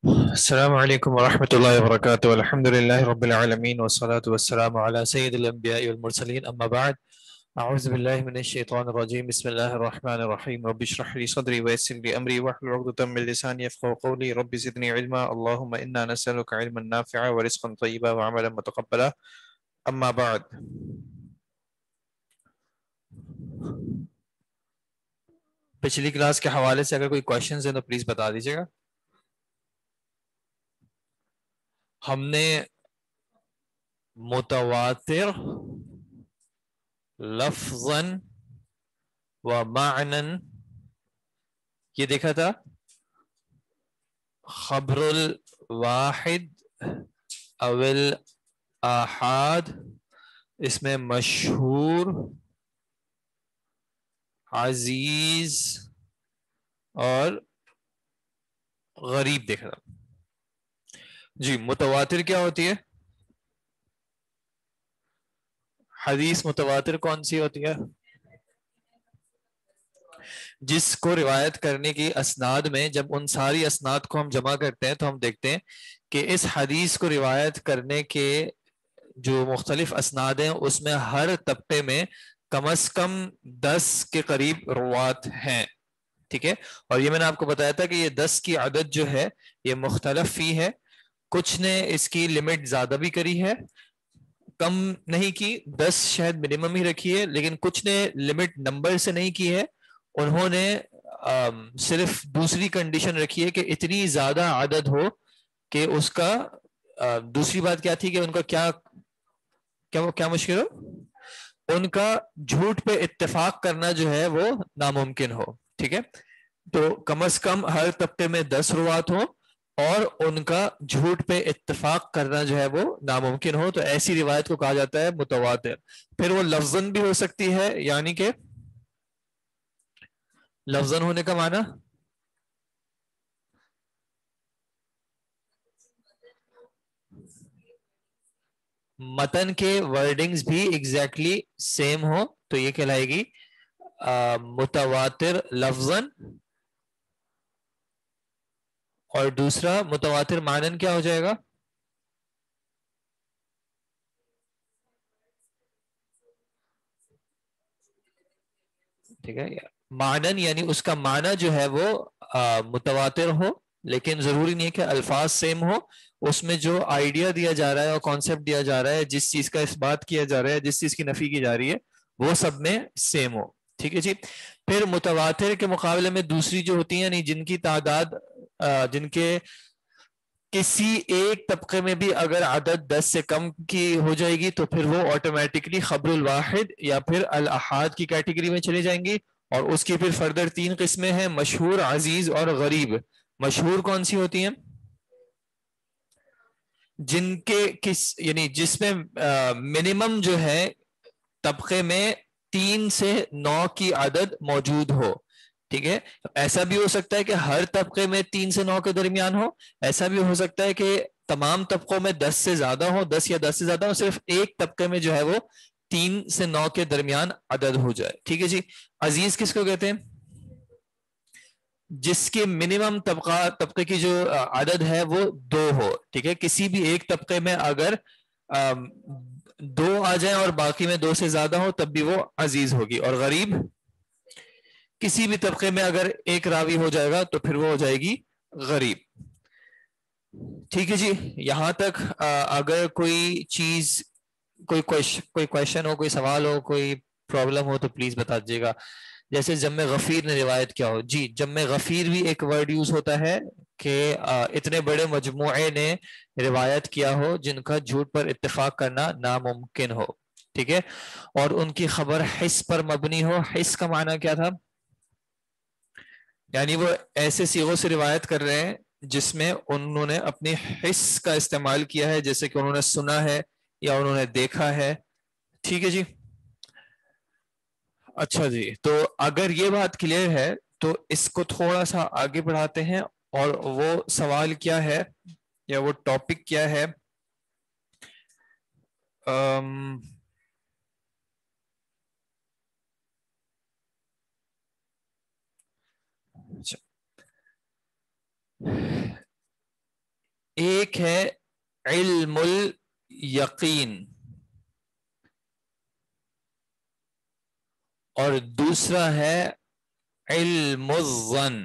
السلام عليكم ورحمة الله وبركاته. الحمد لله رب العالمين والصلاة والسلام على سيد الأنبياء والمرسلين، أما بعد. أعوذ بالله من الشيطان الرجيم. بسم الله الرحمن الرحيم. رب اشرح لي صدري ويسر لي أمري واحلل عقدة من لساني يفقهوا قولي. رب زدني علما. اللهم إنا نسألك علما نافعا ورزقا طيبا وعملا متقبلا. أما بعد. پچھلی کلاس کے حوالے سے اگر کوئی کوشچنز ہیں تو پلیز بتا دیجیے گا. ہم نے متواتر لفظاً و معنن یہ دیکھا تھا. خبر الواحد اول آحاد، اس میں مشہور، عزیز اور غریب دیکھا تھا. جی متواتر کیا ہوتی ہے؟ حدیث متواتر کون سی ہوتی ہے؟ جس کو روایت کرنے کی اسناد میں جب ان ساری اسناد کو ہم جمع کرتے ہیں تو ہم دیکھتے ہیں کہ اس حدیث کو روایت کرنے کے جو مختلف اسناد ہیں اس میں ہر طبقے میں کم از کم 10 کے قریب روات ہیں. ٹھیک ہے، اور یہ میں نے آپ کو بتایا تھا کہ یہ 10 کی عدد جو ہے یہ مختلف فی ہے. کچھ نے اس کی لمٹ زیادہ بھی کری ہے، کم نہیں کی، 10 شاید منیمم ہی رکھی ہے، لیکن کچھ نے لمٹ نمبر سے نہیں کی ہے. انہوں نے صرف دوسری کنڈیشن رکھی ہے کہ اتنی زیادہ عدد ہو کہ اس کا دوسری بات کیا تھی کہ ان کا کیا مشکل ہو، ان کا جھوٹ پہ اتفاق کرنا جو ہے وہ ناممکن ہو. ٹھیک ہے، تو کم از کم ہر طبقے میں 10 روات ہوں اور ان کا جھوٹ پہ اتفاق کرنا جو ہے وہ ناممکن ہو، تو ایسی روایت کو کہا جاتا ہے متواتر. پھر وہ لفظاً بھی ہو سکتی ہے، یعنی کہ لفظاً ہونے کا معنی متن کے ورڈنگز بھی ایگزیکٹلی سیم ہو تو یہ کہلائے گی متواتر لفظاً. اور دوسرا متواتر معنن کیا ہو جائے گا؟ ٹھیک ہے، معنن یعنی اس کا معنی جو ہے وہ متواتر ہو، لیکن ضروری نہیں ہے کہ الفاظ سیم ہو. اس میں جو آئیڈیا دیا جا رہا ہے اور کانسیپٹ دیا جا رہا ہے، جس چیز کا اس بات کیا جا رہا ہے، جس چیز کی نفی کی جا رہی ہے، وہ سب میں سیم ہو. ٹھیک ہے جی. پھر متواتر کے مقابلے میں دوسری جو ہوتی ہیں یعنی جن کی تعداد جن کے کسی ایک طبقے میں بھی اگر عدد 10 سے کم کی ہو جائے گی تو پھر وہ آٹومیٹکلی خبر الواحد یا پھر الاحاد کی کیٹیگری میں چلی جائیں گی. اور اس کی پھر فردر 3 قسمیں ہیں، مشہور، عزیز اور غریب. مشہور کون سی ہوتی ہیں؟ جن کے یعنی جس میں منیمم جو ہے طبقے میں 3 سے 9 کی عدد موجود ہو. ٹھیک ہے، ایسا بھی ہو سکتا ہے کہ ہر طبقے میں 3 سے 9 کے درمیان ہو. ایسا بھی ہو سکتا ہے کہ تمام طبقوں میں 10 سے زیادہ ہو، 10 یا 10 سے زیادہ ہو، صرف ایک طبقے میں جو ہے وہ 3 سے 9 کے درمیان عدد ہو جائے. ٹھیک ہے جی. عزیز کس کو کہتے ہیں؟ جس کے منیمم طبقے کی جو عدد ہے وہ 2 ہو. ٹھیک ہے، کسی بھی ایک طبقے میں اگر 2 آ جائیں اور باقی میں 2 سے زیادہ ہو تب بھی وہ عزیز ہوگی. اور غریب کسی بھی طبقے میں اگر ایک راوی ہو جائے گا تو پھر وہ ہو جائے گی غریب. ٹھیک ہے جی. یہاں تک اگر کوئی چیز کوئی کوشچن ہو، کوئی سوال ہو، کوئی پرابلم ہو تو پلیز بتا دیجیے گا. جیسے جم غفیر نے روایت کیا ہو. جی جم غفیر بھی ایک ورڈ یوز ہوتا ہے کہ اتنے بڑے مجموعے نے روایت کیا ہو جن کا جھوٹ پر اتفاق کرنا ناممکن ہو. ٹھیک ہے، اور ان کی خبر حس پر مبنی ہو. حس کا معنی کیا تھا؟ یعنی وہ ایسے صیغوں سے روایت کر رہے ہیں جس میں انہوں نے اپنی حس کا استعمال کیا ہے، جیسے کہ انہوں نے سنا ہے یا انہوں نے دیکھا ہے. ٹھیک ہے جی. اچھا جی، تو اگر یہ بات کلیئر ہے تو اس کو تھوڑا سا آگے بڑھاتے ہیں. اور وہ سوال کیا ہے یا وہ ٹاپک کیا ہے؟ ایک ہے علم الیقین اور دوسرا ہے علم الظن.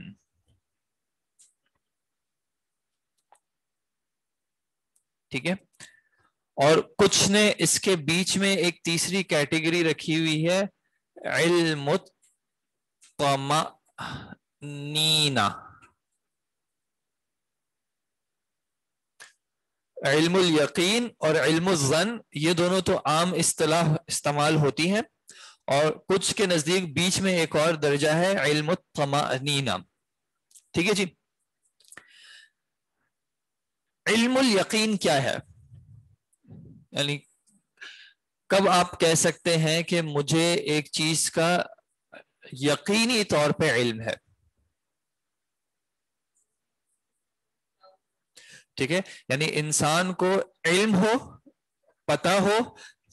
ٹھیک ہے. اور کچھ نے اس کے بیچ میں ایک تیسری کیٹیگری رکھی ہوئی ہے علم الطمأنینہ. علم الیقین اور علم الظن یہ دونوں تو عام اصطلاح استعمال ہوتی ہیں, اور کچھ کے نزدیک بیچ میں ایک اور درجہ ہے علم الطمأنینہ. ٹھیک ہے جی. علم الیقین کیا ہے؟ یعنی کب آپ کہہ سکتے ہیں کہ مجھے ایک چیز کا یقینی طور پہ علم ہے؟ ٹھیک ہے. یعنی انسان کو علم ہو, پتا ہو,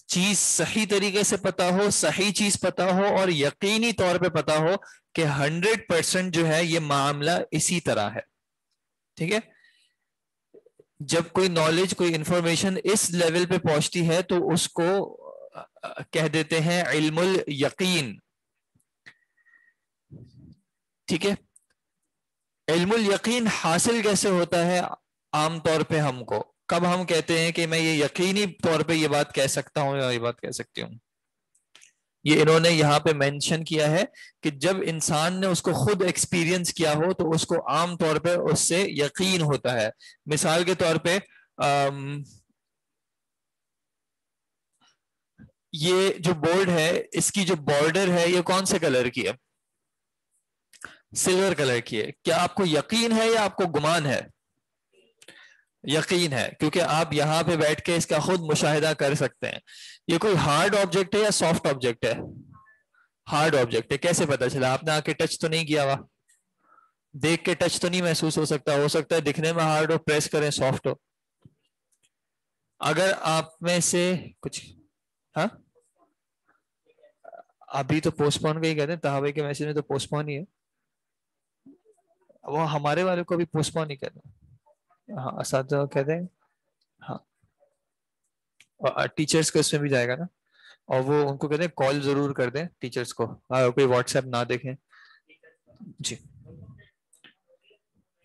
چیز صحیح طریقے سے پتا ہو, صحیح چیز پتا ہو, اور یقینی طور پہ پتا ہو کہ 100% جو ہے یہ معاملہ اسی طرح ہے. ٹھیک ہے. جب کوئی نالج, کوئی انفارمیشن اس لیول پہ پہنچتی ہے تو اس کو کہہ دیتے ہیں علم الیقین. ٹھیک ہے. علم الیقین حاصل کیسے ہوتا ہے عام طور پہ ہم کو؟ کب ہم کہتے ہیں کہ میں یہ یقینی طور پہ یہ بات کہہ سکتا ہوں یا یہ بات کہہ سکتی ہوں؟ یہ انہوں نے یہاں پہ مینشن کیا ہے کہ جب انسان نے اس کو خود ایکسپیرینس کیا ہو تو اس کو عام طور پہ اس سے یقین ہوتا ہے. مثال کے طور پہ یہ جو بورڈ ہے اس کی جو بارڈر ہے یہ کون سے کلر کی ہے؟ سلور کلر کی ہے. کیا آپ کو یقین ہے یا آپ کو گمان ہے؟ یقین ہے, کیونکہ آپ یہاں پہ بیٹھ کے اس کا خود مشاہدہ کر سکتے ہیں. یہ کوئی ہارڈ آبجیکٹ ہے یا سافٹ آبجیکٹ ہے؟ ہارڈ آبجیکٹ ہے. کیسے پتا چلا؟ آپ نے آ کے ٹچ تو نہیں کیا ہوا, دیکھ کے ٹچ تو نہیں محسوس ہو سکتا ہے دکھنے میں ہارڈ ہو, پریس کریں سافٹ ہو. اگر آپ میں سے کچھ ہاں ابھی تو پوسٹ پون کا ہی کہتے ہیں, تحابی کے میسج میں تو پوسٹ پون ہی ہے, وہ ہمارے والے کو بھی پوسٹ پون ہی کہتے ہیں. ہاں اساتذہ کہتے ہیں. ہاں اور ٹیچرس کو اس میں بھی جائے گا نا, اور وہ ان کو کہتے ہیں کال ضرور کر دیں ٹیچرس کو, کوئی واٹس ایپ نہ دیکھیں. جی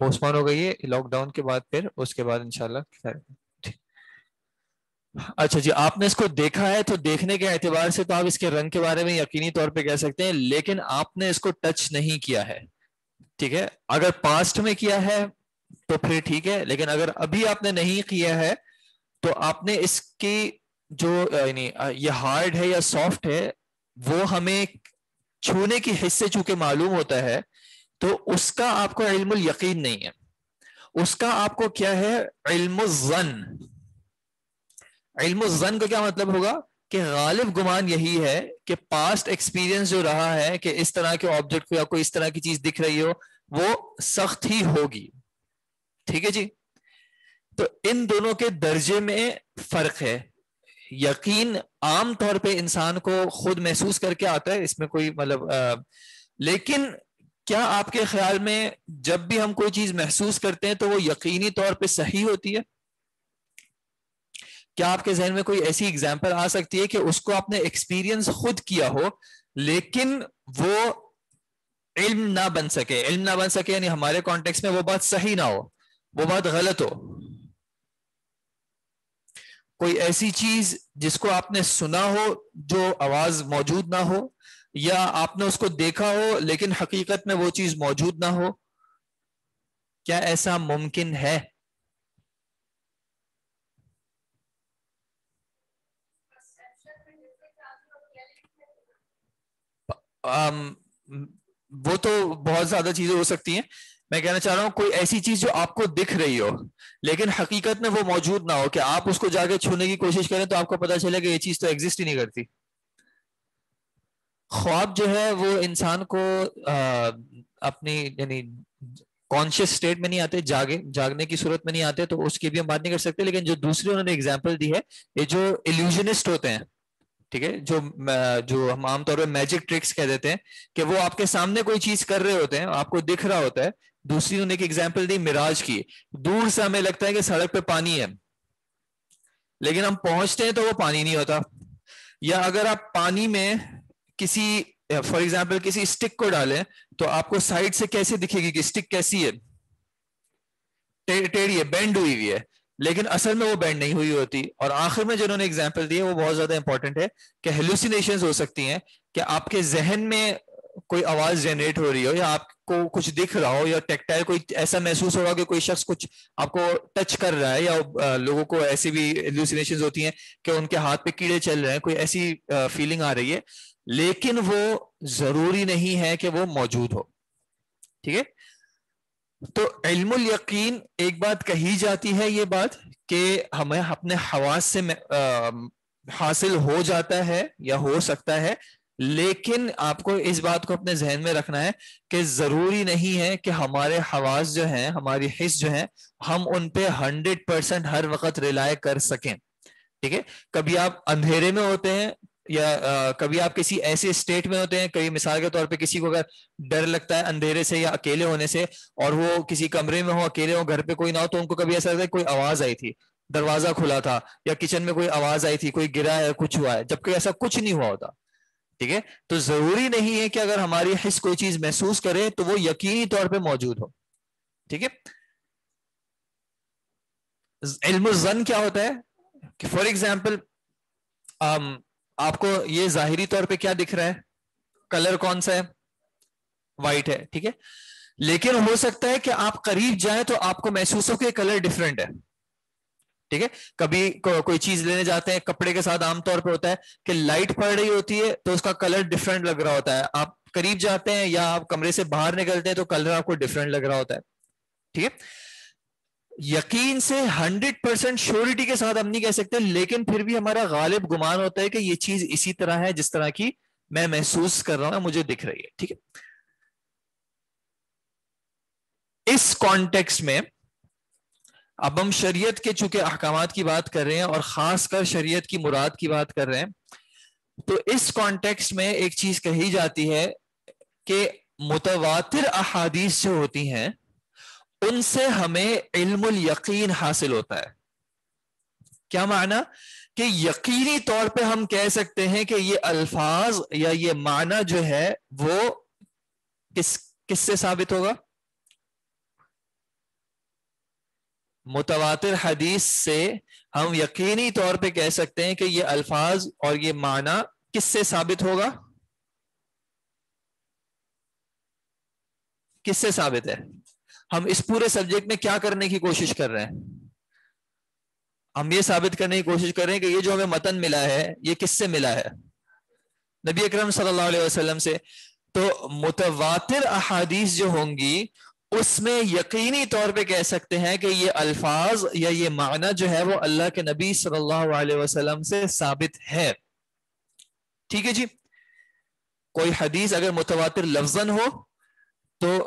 پوسٹ پون ہو گئی ہے لاک ڈاؤن کے بعد, پھر اس کے بعد انشاءاللہ. اچھا جی, آپ نے اس کو دیکھا ہے تو دیکھنے کے اعتبار سے تو آپ اس کے رنگ کے بارے میں یقینی طور پہ کہہ سکتے ہیں, لیکن آپ نے اس کو ٹچ نہیں کیا ہے. ٹھیک ہے. اگر پاسٹ میں کیا ہے تو پھر ٹھیک ہے, لیکن اگر ابھی آپ نے نہیں کیا ہے تو آپ نے اس کی جو یعنی یہ ہارڈ ہے یا سافٹ ہے وہ ہمیں چھونے کی حص سے چونکہ معلوم ہوتا ہے, تو اس کا آپ کو علم الیقین نہیں ہے. اس کا آپ کو کیا ہے؟ علم الظن. علم الظن کا کیا مطلب ہوگا کہ غالب گمان یہی ہے کہ پاسٹ ایکسپیرینس جو رہا ہے کہ اس طرح کے آبجیکٹ کو یا کوئی اس طرح کی چیز دکھ رہی ہو وہ سخت ہی ہوگی. ٹھیک ہے جی. تو ان دونوں کے درجے میں فرق ہے. یقین عام طور پہ انسان کو خود محسوس کر کے آتا ہے, اس میں کوئی مطلب لیکن کیا آپ کے خیال میں جب بھی ہم کوئی چیز محسوس کرتے ہیں تو وہ یقینی طور پہ صحیح ہوتی ہے؟ کیا آپ کے ذہن میں کوئی ایسی اگزامپل آ سکتی ہے کہ اس کو آپ نے ایکسپیرینس خود کیا ہو لیکن وہ علم نہ بن سکے؟ علم نہ بن سکے یعنی ہمارے کانٹیکس میں وہ بات صحیح نہ ہو, وہ بات غلط ہو. کوئی ایسی چیز جس کو آپ نے سنا ہو جو آواز موجود نہ ہو, یا آپ نے اس کو دیکھا ہو لیکن حقیقت میں وہ چیز موجود نہ ہو, کیا ایسا ممکن ہے؟ وہ تو بہت زیادہ چیزیں ہو سکتی ہیں. میں کہنا چاہ رہا ہوں کوئی ایسی چیز جو آپ کو دکھ رہی ہو لیکن حقیقت میں وہ موجود نہ ہو, کہ آپ اس کو جا کے چھونے کی کوشش کریں تو آپ کو پتا چلے کہ یہ چیز تو ایگزسٹ ہی نہیں کرتی. خواب جو ہے وہ انسان کو اپنی یعنی کانشیس اسٹیٹ میں نہیں آتے, جاگنے کی صورت میں نہیں آتے, تو اس کی بھی ہم بات نہیں کر سکتے. لیکن جو دوسری انہوں نے ایگزامپل دی ہے, یہ جو ایلیوژنسٹ ہوتے ہیں, ٹھیک ہے, جو ہم عام طور پہ میجک ٹرکس کہہ دیتے ہیں, کہ وہ آپ کے سامنے کوئی چیز کر رہے ہوتے ہیں, آپ کو دکھ رہا ہوتا ہے دوسری انہوں نے ایک ایگزامپل دی معراج کی. دور سے ہمیں لگتا ہے کہ سڑک پہ پانی ہے, لیکن ہم پہنچتے ہیں تو وہ پانی نہیں ہوتا. یا اگر آپ پانی میں کسی فار ایگزامپل کسی اسٹک کو ڈالیں تو آپ کو سائڈ سے کیسے دکھے گی کہ اسٹک کیسی ہے, ٹیڑھی ہے, بینڈ ہوئی ہوئی ہے, لیکن اصل میں وہ بینڈ نہیں ہوئی ہوتی. اور آخر میں جو انہوں نے ایگزامپل دی ہے وہ بہت زیادہ امپورٹنٹ ہے کہ ہیلوسینیشنز ہو سکتی ہیں, کہ آپ کے ذہن میں کوئی آواز جنریٹ ہو رہی ہو, یا آپ کو کچھ دکھ رہا ہو, یا ٹیکٹائل کوئی ایسا محسوس ہوگا کہ کوئی شخص کچھ آپ کو ٹچ کر رہا ہے, یا لوگوں کو ایسی بھی ہیلوسینیشنز ہوتی ہیں کہ ان کے ہاتھ پہ کیڑے چل رہے ہیں, کوئی ایسی فیلنگ آ رہی ہے, لیکن وہ ضروری نہیں ہے کہ وہ موجود ہو. ٹھیک ہے, تو علم الیقین ایک بات کہی جاتی ہے, یہ بات کہ ہمیں اپنے حواس سے حاصل ہو جاتا ہے یا ہو سکتا ہے, لیکن آپ کو اس بات کو اپنے ذہن میں رکھنا ہے کہ ضروری نہیں ہے کہ ہمارے حواس جو ہیں, ہماری حس جو ہیں, ہم ان پہ 100% ہر وقت ریلائے کر سکیں. ٹھیک ہے, کبھی آپ اندھیرے میں ہوتے ہیں, یا کبھی آپ کسی ایسے اسٹیٹ میں ہوتے ہیں, کبھی مثال کے طور پہ کسی کو اگر ڈر لگتا ہے اندھیرے سے یا اکیلے ہونے سے, اور وہ کسی کمرے میں ہو, اکیلے ہو, گھر پہ کوئی نہ ہو, تو ان کو کبھی ایسا لگتا ہے کوئی آواز آئی تھی, دروازہ کھلا تھا, یا کچن میں کوئی آواز آئی تھی, کوئی گرا ہے, کچھ ہوا ہے, جبکہ ایسا کچھ نہیں ہوا ہوتا. ٹھیک ہے, تو ضروری نہیں ہے کہ اگر ہماری حس کوئی چیز محسوس کرے تو وہ یقینی طور پہ موجود ہو. ٹھیک ہے, علم الظن کیا ہوتا ہے کہ فار ایگزامپل آپ کو یہ ظاہری طور پہ کیا دکھ رہا ہے, کلر کون سا ہے, وائٹ ہے. ٹھیک ہے, لیکن ہو سکتا ہے کہ آپ قریب جائیں تو آپ کو محسوس ہو کہ کلر ڈیفرنٹ ہے. ٹھیک ہے, کبھی کوئی چیز لینے جاتے ہیں, کپڑے کے ساتھ عام طور پہ ہوتا ہے کہ لائٹ پڑ رہی ہوتی ہے تو اس کا کلر ڈیفرنٹ لگ رہا ہوتا ہے, آپ قریب جاتے ہیں یا آپ کمرے سے باہر نکلتے ہیں تو کلر آپ کو ڈیفرنٹ لگ رہا ہوتا ہے. ٹھیک ہے, یقین سے 100% شیورٹی کے ساتھ ہم نہیں کہہ سکتے, لیکن پھر بھی ہمارا غالب گمان ہوتا ہے کہ یہ چیز اسی طرح ہے جس طرح کی میں محسوس کر رہا ہوں, مجھے دکھ رہی ہے. ٹھیک ہے, اس کانٹیکسٹ میں اب ہم شریعت کے چونکہ احکامات کی بات کر رہے ہیں, اور خاص کر شریعت کی مراد کی بات کر رہے ہیں, تو اس کانٹیکسٹ میں ایک چیز کہی جاتی ہے کہ متواتر احادیث جو ہوتی ہیں ان سے ہمیں علم الیقین حاصل ہوتا ہے. کیا معنی, کہ یقینی طور پہ ہم کہہ سکتے ہیں کہ یہ الفاظ یا یہ معنی جو ہے وہ کس سے ثابت ہوگا, متواتر حدیث سے ہم یقینی طور پہ کہہ سکتے ہیں کہ یہ الفاظ اور یہ معنی کس سے ثابت ہوگا, کس سے ثابت ہے. ہم اس پورے سبجیکٹ میں کیا کرنے کی کوشش کر رہے ہیں, ہم یہ ثابت کرنے کی کوشش کر رہے ہیں کہ یہ جو ہمیں متن ملا ہے یہ کس سے ملا ہے, نبی اکرم صلی اللہ علیہ وسلم سے. تو متواتر احادیث جو ہوں گی اس میں یقینی طور پہ کہہ سکتے ہیں کہ یہ الفاظ یا یہ معنی جو ہے وہ اللہ کے نبی صلی اللہ علیہ وسلم سے ثابت ہے. ٹھیک ہے جی, کوئی حدیث اگر متواتر لفظاً ہو تو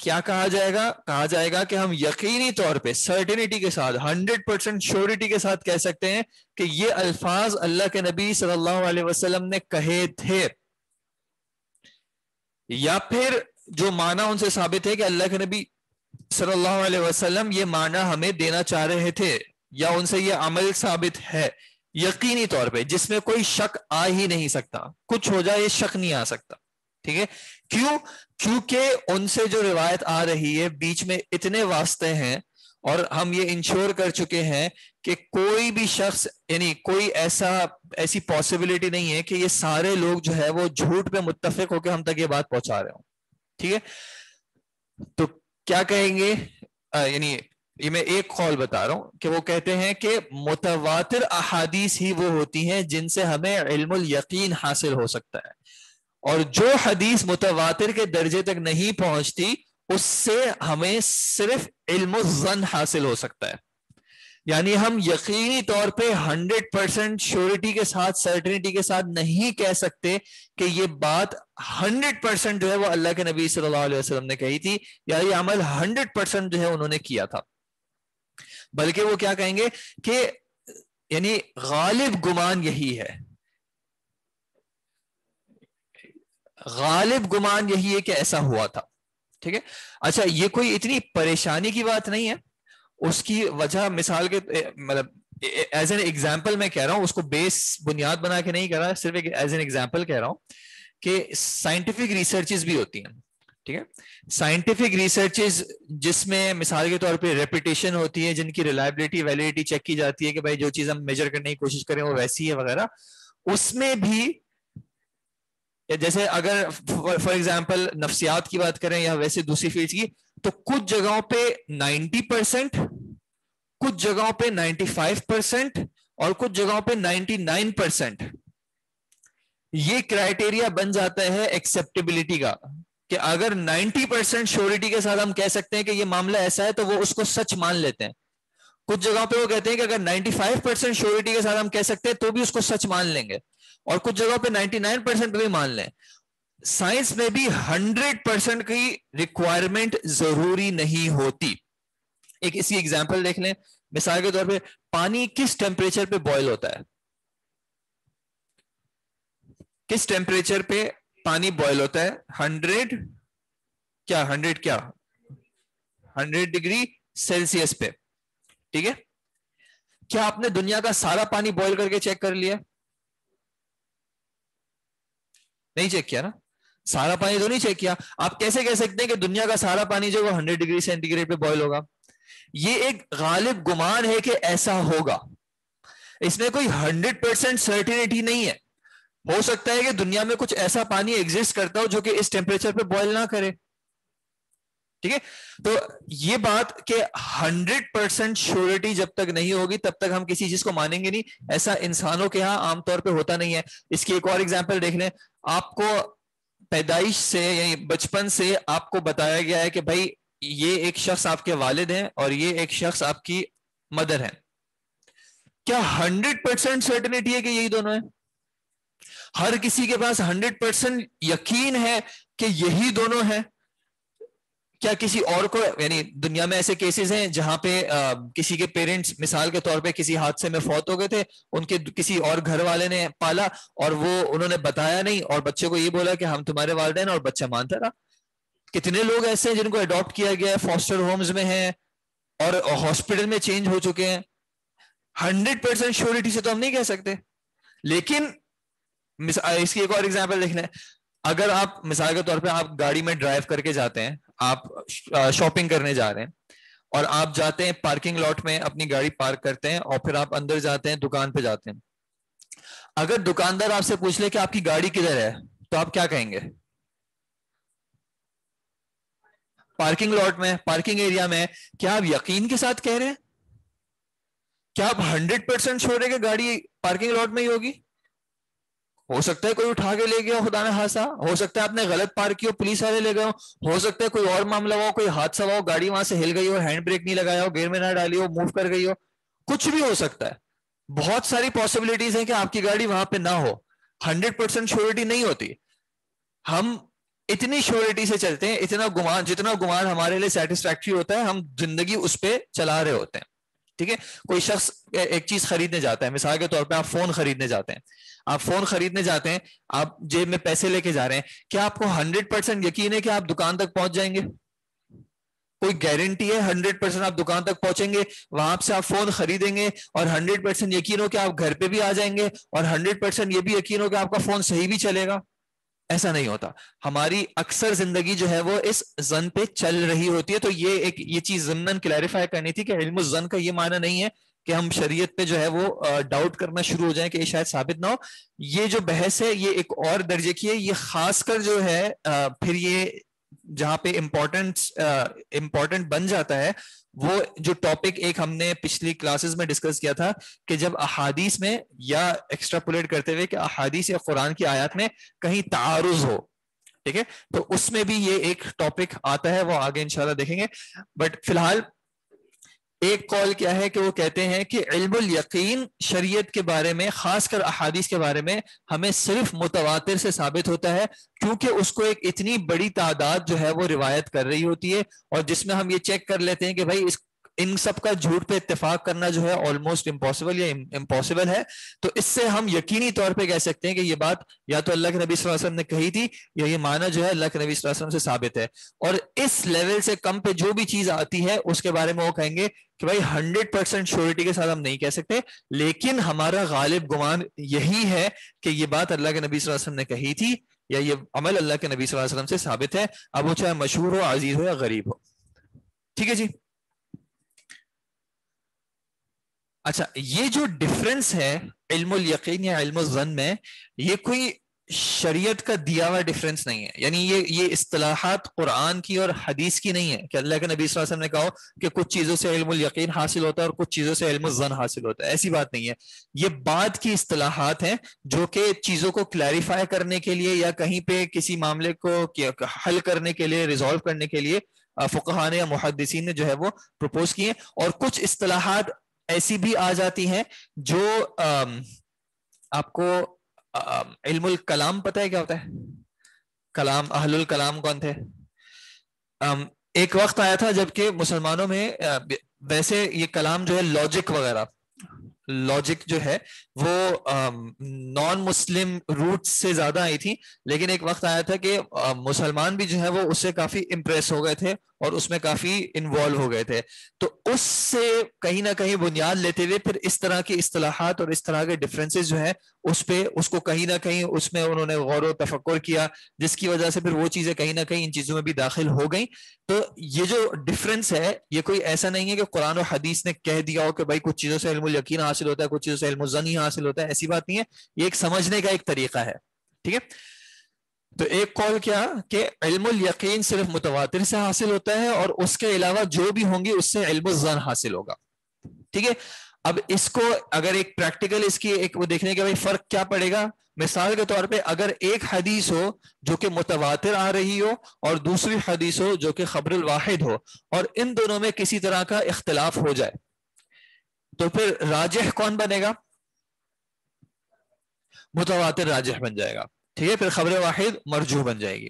کیا کہا جائے گا, کہا جائے گا کہ ہم یقینی طور پہ سرٹینٹی کے ساتھ 100% شیورٹی کے ساتھ کہہ سکتے ہیں کہ یہ الفاظ اللہ کے نبی صلی اللہ علیہ وسلم نے کہے تھے. یا پھر جو معنی ان سے ثابت ہے کہ اللہ کے نبی صلی اللہ علیہ وسلم یہ معنی ہمیں دینا چاہ رہے تھے, یا ان سے یہ عمل ثابت ہے یقینی طور پہ جس میں کوئی شک آ ہی نہیں سکتا, کچھ ہو جائے یہ شک نہیں آ سکتا. ٹھیک ہے, کیوں, کیونکہ ان سے جو روایت آ رہی ہے بیچ میں اتنے واسطے ہیں, اور ہم یہ انشور کر چکے ہیں کہ کوئی بھی شخص, یعنی کوئی ایسی پاسبلٹی نہیں ہے کہ یہ سارے لوگ جو ہے وہ جھوٹ پہ متفق ہو کے ہم تک یہ بات پہنچا رہے ہوں. ٹھیک ہے, تو کیا کہیں گے, یعنی یہ میں ایک قول بتا رہا ہوں کہ وہ کہتے ہیں کہ متواتر احادیث ہی وہ ہوتی ہیں جن سے ہمیں علم الیقین حاصل ہو سکتا ہے, اور جو حدیث متواتر کے درجے تک نہیں پہنچتی اس سے ہمیں صرف علم الظن حاصل ہو سکتا ہے. یعنی ہم یقینی طور پہ 100% شیورٹی کے ساتھ, سرٹنٹی کے ساتھ نہیں کہہ سکتے کہ یہ بات 100% جو ہے وہ اللہ کے نبی صلی اللہ علیہ وسلم نے کہی تھی, یا یہ عمل 100% جو ہے انہوں نے کیا تھا, بلکہ وہ کیا کہیں گے کہ یعنی غالب گمان یہی ہے, غالب گمان یہی ہے کہ ایسا ہوا تھا. ٹھیک ہے. اچھا یہ کوئی اتنی پریشانی کی بات نہیں ہے. اس کی وجہ مثال کے مطلب ایز این ایگزامپل میں کہہ رہا ہوں, اس کو بیس بنیاد بنا کے نہیں کہہ رہا, صرف ایز این ایگزامپل کہہ رہا ہوں کہ سائنٹیفک ریسرچز بھی ہوتی ہیں. ٹھیک ہے, سائنٹیفک ریسرچز جس میں مثال کے طور پہ ریپیٹیشن ہوتی ہے, جن کی ریلائبلٹی ویلیڈیٹی چیک کی جاتی ہے کہ بھائی جو چیز ہم میجر کرنے کی کوشش کریں وہ ویسی ہے وغیرہ, اس میں بھی جیسے اگر فار ایگزامپل نفسیات کی بات کریں یا ویسے دوسری فیلڈ کی, تو کچھ جگہوں پہ 90%, کچھ جگہوں پہ 95% اور کچھ جگہوں پہ 99%. یہ کرائٹیریا بن جاتا ہے ایکسپٹیبلٹی کا, کہ اگر 90% شیورٹی کے ساتھ ہم کہہ سکتے ہیں کہ یہ معاملہ ایسا ہے تو وہ اس کو سچ مان لیتے ہیں. کچھ جگہوں پہ وہ کہتے ہیں کہ اگر 95% شیورٹی کے ساتھ ہم کہہ سکتے ہیں تو بھی اس کو سچ مان لیں گے, اور کچھ جگہوں پہ 99% پہ بھی مان لیں. سائنس میں بھی 100% کی ریکوائرمنٹ ضروری نہیں ہوتی. ایک اسی ایگزامپل دیکھ لیں, مثال کے طور پہ پانی کس ٹیمپریچر پہ بوائل ہوتا ہے؟ کس ٹیمپریچر پہ پانی بوائل ہوتا ہے؟ 100 ڈگری سیلسیس پہ. ٹھیک ہے, کیا آپ نے دنیا کا سارا پانی بوائل کر کے چیک کر لیا؟ نہیں چیک کیا نا, سارا پانی تو نہیں چیک کیا. آپ کیسے کہہ سکتے ہیں کہ دنیا کا سارا پانی جو وہ 100 ڈگری سینٹی گریڈ پہ بوائل ہوگا؟ یہ ایک غالب گمان ہے کہ ایسا ہوگا, اس میں کوئی 100% سرٹینٹی نہیں ہے. ہو سکتا ہے کہ دنیا میں کچھ ایسا پانی ایگزسٹ کرتا ہو جو کہ اس ٹیمپریچر پہ بوائل نہ کرے. ٹھیک ہے, تو یہ بات کہ 100% شیورٹی جب تک نہیں ہوگی تب تک ہم کسی چیز کو مانیں گے نہیں, ایسا انسانوں کے ہاں عام طور پہ ہوتا نہیں ہے. اس کی ایک اور ایگزامپل دیکھ لیں. آپ کو پیدائش سے یعنی بچپن سے آپ کو بتایا گیا ہے کہ بھائی یہ ایک شخص آپ کے والد ہیں اور یہ ایک شخص آپ کی مدر ہے. کیا 100% سرٹنٹی ہے کہ یہی دونوں ہیں؟ ہر کسی کے پاس 100% یقین ہے کہ یہی دونوں ہیں؟ کیا کسی اور کو, یعنی دنیا میں ایسے کیسز ہیں جہاں پہ کسی کے پیرنٹس مثال کے طور پہ کسی حادثے میں فوت ہو گئے تھے, ان کے کسی اور گھر والے نے پالا اور وہ انہوں نے بتایا نہیں اور بچے کو یہ بولا کہ ہم تمہارے والدین, اور بچہ مانتا رہا. کتنے لوگ ایسے ہیں جن کو اڈاپٹ کیا گیا ہے, فاسٹر ہومز میں ہیں اور ہاسپٹل میں چینج ہو چکے ہیں. 100% شیورٹی سے تو ہم نہیں کہہ سکتے. لیکن اس کی ایک اور ایگزامپل دیکھ لیں. اگر آپ مثال کے طور پہ آپ گاڑی میں ڈرائیو کر کے جاتے ہیں, آپ شاپنگ کرنے جا رہے ہیں اور آپ جاتے ہیں پارکنگ لاٹ میں اپنی گاڑی پارک کرتے ہیں اور پھر آپ اندر جاتے ہیں, دکان پہ جاتے ہیں. اگر دکاندار آپ سے پوچھ لے کہ آپ کی گاڑی کدھر ہے تو آپ کیا کہیں گے؟ پارکنگ لاٹ میں, پارکنگ ایریا میں. کیا آپ یقین کے ساتھ کہہ رہے ہیں؟ کیا آپ 100% چھوڑ رہے کہ گاڑی پارکنگ لاٹ میں ہی ہوگی؟ ہو سکتا ہے کوئی اٹھا کے لے گیا ہو, خدا نہ خاصا. ہو سکتا ہے آپ نے غلط پارک کی ہو, پولیس والے لے گئے ہو سکتا ہے کوئی اور معاملہ ہو, کوئی حادثہ ہو, گاڑی وہاں سے ہل گئی ہو, ہینڈ بریک نہیں لگایا ہو, گیئر میں نہ ڈالی ہو, موو کر گئی ہو. کچھ بھی ہو سکتا ہے. بہت ساری پاسبلٹیز ہیں کہ آپ کی گاڑی وہاں پہ نہ ہو. 100% شیورٹی نہیں ہوتی. ہم اتنی شیورٹی سے چلتے ہیں, اتنا گمان, جتنا گمان ہمارے لیے سیٹسفیکٹری ہوتا ہے ہم زندگی اس پہ چلا رہے ہوتے ہیں. ٹھیک ہے, کوئی شخص ایک چیز خریدنے جاتا ہے, مثال کے طور پہ آپ فون خریدنے جاتے ہیں. آپ فون خریدنے جاتے ہیں, آپ جیب میں پیسے لے کے جا رہے ہیں. کیا آپ کو 100% یقین ہے کہ آپ دکان تک پہنچ جائیں گے؟ کوئی گارنٹی ہے 100% آپ دکان تک پہنچیں گے, وہاں سے آپ فون خریدیں گے اور 100% یقین ہو کہ آپ گھر پہ بھی آ جائیں گے اور 100% یہ بھی یقین ہو کہ آپ کا فون صحیح بھی چلے گا؟ ایسا نہیں ہوتا. ہماری اکثر زندگی جو ہے وہ اس ظن پہ چل رہی ہوتی ہے. تو یہ چیز ضمن کلیریفائی کرنی تھی کہ علم الظن کا یہ معنی نہیں ہے کہ ہم شریعت پہ جو ہے وہ ڈاؤٹ کرنا شروع ہو جائیں کہ یہ شاید ثابت نہ ہو. یہ جو بحث ہے یہ ایک اور درجے کی ہے. یہ خاص کر جو ہے پھر یہ جہاں پہ امپورٹنٹ بن جاتا ہے وہ جو ٹاپک ایک ہم نے پچھلی کلاسز میں ڈسکس کیا تھا کہ جب احادیث میں یا ایکسٹراپولیٹ کرتے ہوئے کہ احادیث یا قرآن کی آیات میں کہیں تعارض ہو. ٹھیک ہے, تو اس میں بھی یہ ایک ٹاپک آتا ہے, وہ آگے انشاءاللہ دیکھیں گے. بٹ فی الحال ایک قول کیا ہے کہ وہ کہتے ہیں کہ علم الیقین شریعت کے بارے میں, خاص کر احادیث کے بارے میں, ہمیں صرف متواتر سے ثابت ہوتا ہے کیونکہ اس کو ایک اتنی بڑی تعداد جو ہے وہ روایت کر رہی ہوتی ہے, اور جس میں ہم یہ چیک کر لیتے ہیں کہ بھائی اس ان سب کا جھوٹ پہ اتفاق کرنا جو ہے آلموسٹ امپاسبل یا امپاسبل ہے. تو اس سے ہم یقینی طور پہ کہہ سکتے ہیں کہ یہ بات یا تو اللہ کے نبی صلی اللہ علیہ وسلم نے کہی تھی یا یہ معنی جو ہے اللہ کے نبی صلی اللہ علیہ وسلم سے ثابت ہے. اور اس لیول سے کم پہ جو بھی چیز آتی ہے اس کے بارے میں وہ کہیں گے کہ بھائی 100% شیورٹی کے ساتھ ہم نہیں کہہ سکتے, لیکن ہمارا غالب گمان یہی ہے کہ یہ بات اللہ کے نبی صلی اللہ علیہ وسلم نے کہی تھی یا یہ عمل اللہ کے نبی صلی اللہ علیہ وسلم سے ثابت ہے, اب وہ چاہے مشہور ہو, عزیز ہو یا غریب ہو. ٹھیک ہے جی. اچھا, یہ جو ڈفرنس ہے علم الیقین یا علم الظن میں, یہ کوئی شریعت کا دیا ہوا ڈفرنس نہیں ہے. یعنی یہ اصطلاحات قرآن کی اور حدیث کی نہیں ہے کہ اللہ کے نبی صلی اللہ علیہ وسلم نے کہا کہ کچھ چیزوں سے علم الیقین حاصل ہوتا ہے اور کچھ چیزوں سے علم الظن حاصل ہوتا ہے. ایسی بات نہیں ہے. یہ بعد کی اصطلاحات ہیں جو کہ چیزوں کو کلیریفائی کرنے کے لیے یا کہیں پہ کسی معاملے کو حل کرنے کے لیے, ریزالو کرنے کے لیے فقہاء یا محدثین نے جو ہے وہ پروپوز کیے. اور کچھ اصطلاحات ایسی بھی آ جاتی ہیں جو آپ کو علم الکلام پتہ ہے کیا ہوتا ہے؟ کلام, اہل الکلام کون تھے؟ ایک وقت آیا تھا جب کہ مسلمانوں میں ویسے یہ کلام جو ہے لاجک وغیرہ, لاجک جو ہے وہ نان مسلم روٹ سے زیادہ آئی تھی, لیکن ایک وقت آیا تھا کہ مسلمان بھی جو ہے وہ اس سے کافی امپریس ہو گئے تھے اور اس میں کافی انوالو ہو گئے تھے. تو اس سے کہیں نہ کہیں بنیاد لیتے ہوئے پھر اس طرح کی اصطلاحات اور اس طرح کے ڈفرینسز جو ہے اس کو کہیں نہ کہیں اس میں انہوں نے غور و تفکر کیا, جس کی وجہ سے پھر وہ چیزیں کہیں نہ کہیں ان چیزوں میں بھی داخل ہو گئیں. تو یہ جو ڈفرینس ہے یہ کوئی ایسا نہیں ہے کہ قرآن و حدیث نے کہہ دیا ہو کہ بھائی کچھ چیزوں سے علم الیقین حاصل ہوتا ہے, کچھ چیزوں سے علم الظن ہی حاصل ہوتا ہے. ایسی بات نہیں ہے, یہ ایک سمجھنے کا ایک طریقہ ہے. ٹھیک ہے. تو ایک قول کیا کہ علم الیقین صرف متواتر سے حاصل ہوتا ہے اور اس کے علاوہ جو بھی ہوں گی اس سے علم الظن حاصل ہوگا. ٹھیک ہے. اب اس کو اگر ایک پریکٹیکل اس کی ایک وہ دیکھنے کے بھائی فرق کیا پڑے گا, مثال کے طور پہ اگر ایک حدیث ہو جو کہ متواتر آ رہی ہو اور دوسری حدیث ہو جو کہ خبر الواحد ہو اور ان دونوں میں کسی طرح کا اختلاف ہو جائے تو پھر راجح کون بنے گا؟ متواتر راجح بن جائے گا. ٹھیک ہے. پھر خبر واحد مرجوح بن جائے گی.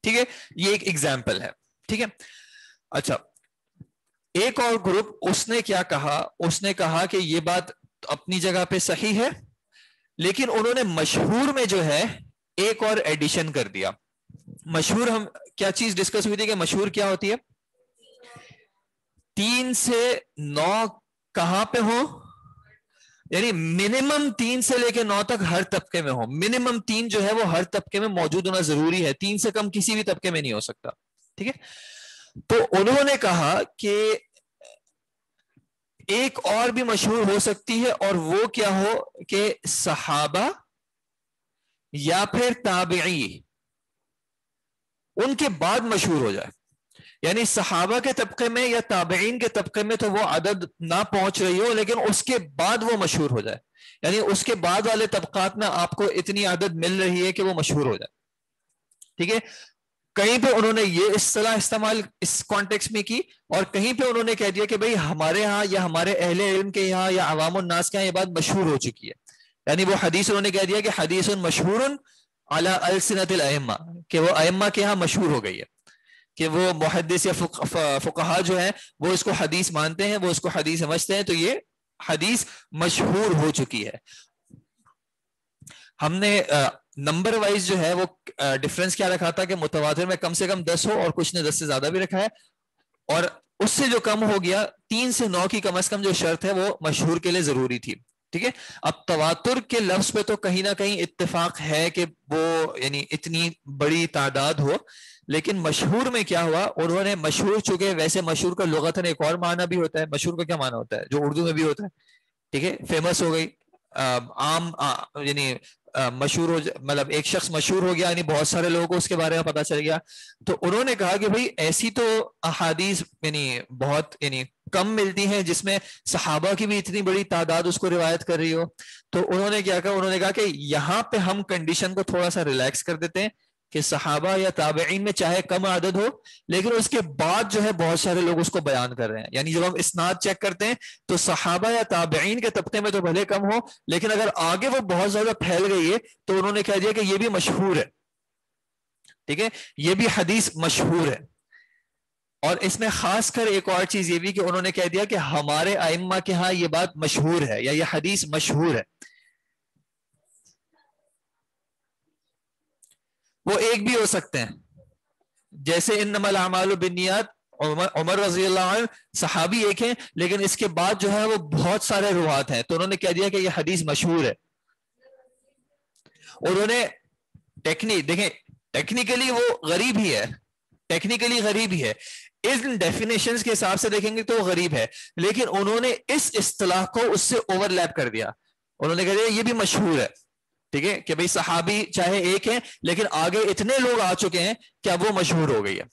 ٹھیک ہے. یہ ایک ایگزامپل ہے. ٹھیک ہے. اچھا, ایک اور گروپ اس نے کیا کہا, اس نے کہا کہ یہ بات اپنی جگہ پہ صحیح ہے لیکن انہوں نے مشہور میں جو ہے ایک اور ایڈیشن کر دیا. مشہور ہم کیا چیز ڈسکس ہوئی تھی کہ مشہور کیا ہوتی ہے؟ 3 سے 9 کہاں پہ ہو, یعنی منیمم 3 سے لے کے 9 تک ہر طبقے میں ہو. منیمم 3 جو ہے وہ ہر طبقے میں موجود ہونا ضروری ہے, 3 سے کم کسی بھی طبقے میں نہیں ہو سکتا. ٹھیک ہے. تو انہوں نے کہا کہ ایک اور بھی مشہور ہو سکتی ہے اور وہ کیا ہو کہ صحابہ یا پھر تابعی ان کے بعد مشہور ہو جائے. یعنی صحابہ کے طبقے میں یا تابعین کے طبقے میں تو وہ عدد نہ پہنچ رہی ہو لیکن اس کے بعد وہ مشہور ہو جائے, یعنی اس کے بعد والے طبقات میں آپ کو اتنی عدد مل رہی ہے کہ وہ مشہور ہو جائے. ٹھیک ہے. کہیں پہ انہوں نے یہ اصطلاح استعمال اس کانٹیکس میں کی اور کہیں پہ انہوں نے کہہ دیا کہ بھئی ہمارے ہاں یا ہمارے اہل علم کے یہاں یا عوام الناس کے یہاں یہ بات مشہور ہو چکی ہے. یعنی وہ حدیث انہوں نے کہہ دیا کہ حدیث مشہور علی السنۃ الائمہ, کہ وہ ائمہ کے ہاں مشہور ہو گئی ہے, کہ وہ محدث یا فقہاء جو ہیں وہ اس کو حدیث مانتے ہیں, وہ اس کو حدیث سمجھتے ہیں, تو یہ حدیث مشہور ہو چکی ہے. ہم نے نمبر وائز جو ہے وہ ڈفرنس کیا رکھا تھا کہ متواتر میں کم سے کم 10 ہو اور کچھ نے 10 سے زیادہ بھی رکھا ہے, اور اس سے جو کم ہو گیا 3 سے 9 کی کم از کم جو شرط ہے وہ مشہور کے لیے ضروری تھی. ٹھیک ہے. اب تواتر کے لفظ پہ تو کہیں نہ کہیں اتفاق ہے کہ وہ یعنی اتنی بڑی تعداد ہو, لیکن مشہور میں کیا ہوا, انہوں نے مشہور چکے, ویسے مشہور کا لغتاً ایک اور معنی بھی ہوتا ہے. مشہور کا کیا معنی ہوتا ہے جو اردو میں بھی ہوتا ہے؟ ٹھیک ہے. فیمس ہو گئی, عام, یعنی مشہور ہو, مطلب ایک شخص مشہور ہو گیا یعنی بہت سارے لوگوں کو اس کے بارے میں پتا چل گیا. تو انہوں نے کہا کہ بھئی ایسی تو احادیث یعنی بہت یعنی کم ملتی ہیں جس میں صحابہ کی بھی اتنی بڑی تعداد اس کو روایت کر رہی ہو. تو انہوں نے کیا کہا, انہوں نے کہا کہ یہاں پہ ہم کنڈیشن کو تھوڑا سا ریلیکس کر دیتے ہیں کہ صحابہ یا تابعین میں چاہے کم عدد ہو لیکن اس کے بعد جو ہے بہت سارے لوگ اس کو بیان کر رہے ہیں. یعنی جب ہم اسناد چیک کرتے ہیں تو صحابہ یا تابعین کے طبقے میں تو بھلے کم ہو لیکن اگر آگے وہ بہت زیادہ پھیل گئی ہے تو انہوں نے کہہ دیا کہ یہ بھی مشہور ہے. ٹھیک ہے, یہ بھی حدیث مشہور ہے. اور اس میں خاص کر ایک اور چیز یہ بھی کہ انہوں نے کہہ دیا کہ ہمارے ائمہ کے ہاں یہ بات مشہور ہے یا یہ حدیث مشہور ہے. وہ ایک بھی ہو سکتے ہیں, جیسے انما الاعمال بالنیات, عمر رضی اللہ عنہ صحابی ایک ہیں لیکن اس کے بعد جو ہے وہ بہت سارے روات ہیں, تو انہوں نے کہہ دیا کہ یہ حدیث مشہور ہے. انہوں نے دیکھیں ٹیکنیکلی وہ غریب ہی ہے, ٹیکنیکلی غریب ہی ہے, ان ڈیفینیشنز کے حساب سے دیکھیں گے تو وہ غریب ہے, لیکن انہوں نے اس اصطلاح کو اس سے اوور لیپ کر دیا. انہوں نے کہہ دیا یہ بھی مشہور ہے, ٹھیک ہے, کہ بھئی صحابی چاہے ایک ہیں لیکن آگے اتنے لوگ آ چکے ہیں کہ اب وہ مشہور ہو گئی ہے.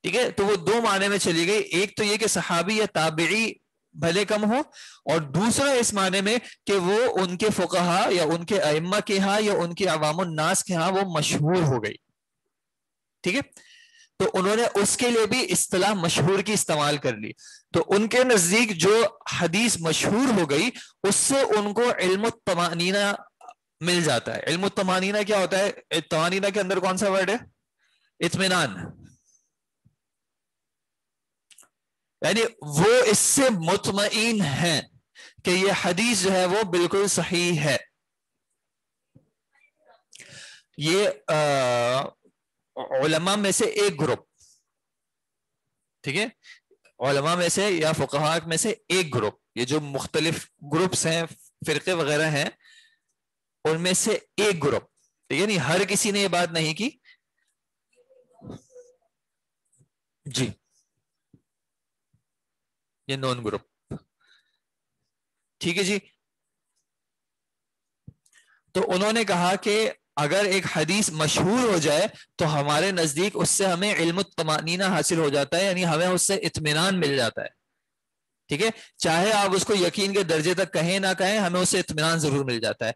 ٹھیک ہے, تو وہ دو معنی میں چلی گئی, ایک تو یہ کہ صحابی یا تابعی بھلے کم ہو, اور دوسرا اس معنی میں کہ وہ ان کے فقہا یا ان کے ائمہ کے ہاں یا ان کے عوام الناس کے ہاں وہ مشہور ہو گئی. ٹھیک ہے, تو انہوں نے اس کے لیے بھی اصطلاح مشہور کی استعمال کر لی. تو ان کے نزدیک جو حدیث مشہور ہو گئی اس سے ان کو علم الطمانینہ مل جاتا ہے. علم الطمانینہ کیا ہوتا ہے؟ طمانینہ کے اندر کون سا ورڈ ہے؟ اطمینان. یعنی وہ اس سے مطمئن ہیں کہ یہ حدیث جو ہے وہ بالکل صحیح ہے. یہ علماء میں سے ایک گروپ, ٹھیک ہے, علماء میں سے یا فقہاء میں سے ایک گروپ, یہ جو مختلف گروپس ہیں فرقے وغیرہ ہیں ان میں سے ایک گروپ, ٹھیک ہے, نہیں ہر کسی نے یہ بات نہیں کی. جی یہ نون گروپ, ٹھیک ہے جی. تو انہوں نے کہا کہ اگر ایک حدیث مشہور ہو جائے تو ہمارے نزدیک اس سے ہمیں علم الطمانینہ حاصل ہو جاتا ہے, یعنی ہمیں اس سے اطمینان مل جاتا ہے. ٹھیک ہے, چاہے آپ اس کو یقین کے درجے تک کہیں نہ کہیں, ہمیں اس سے اطمینان ضرور مل جاتا ہے.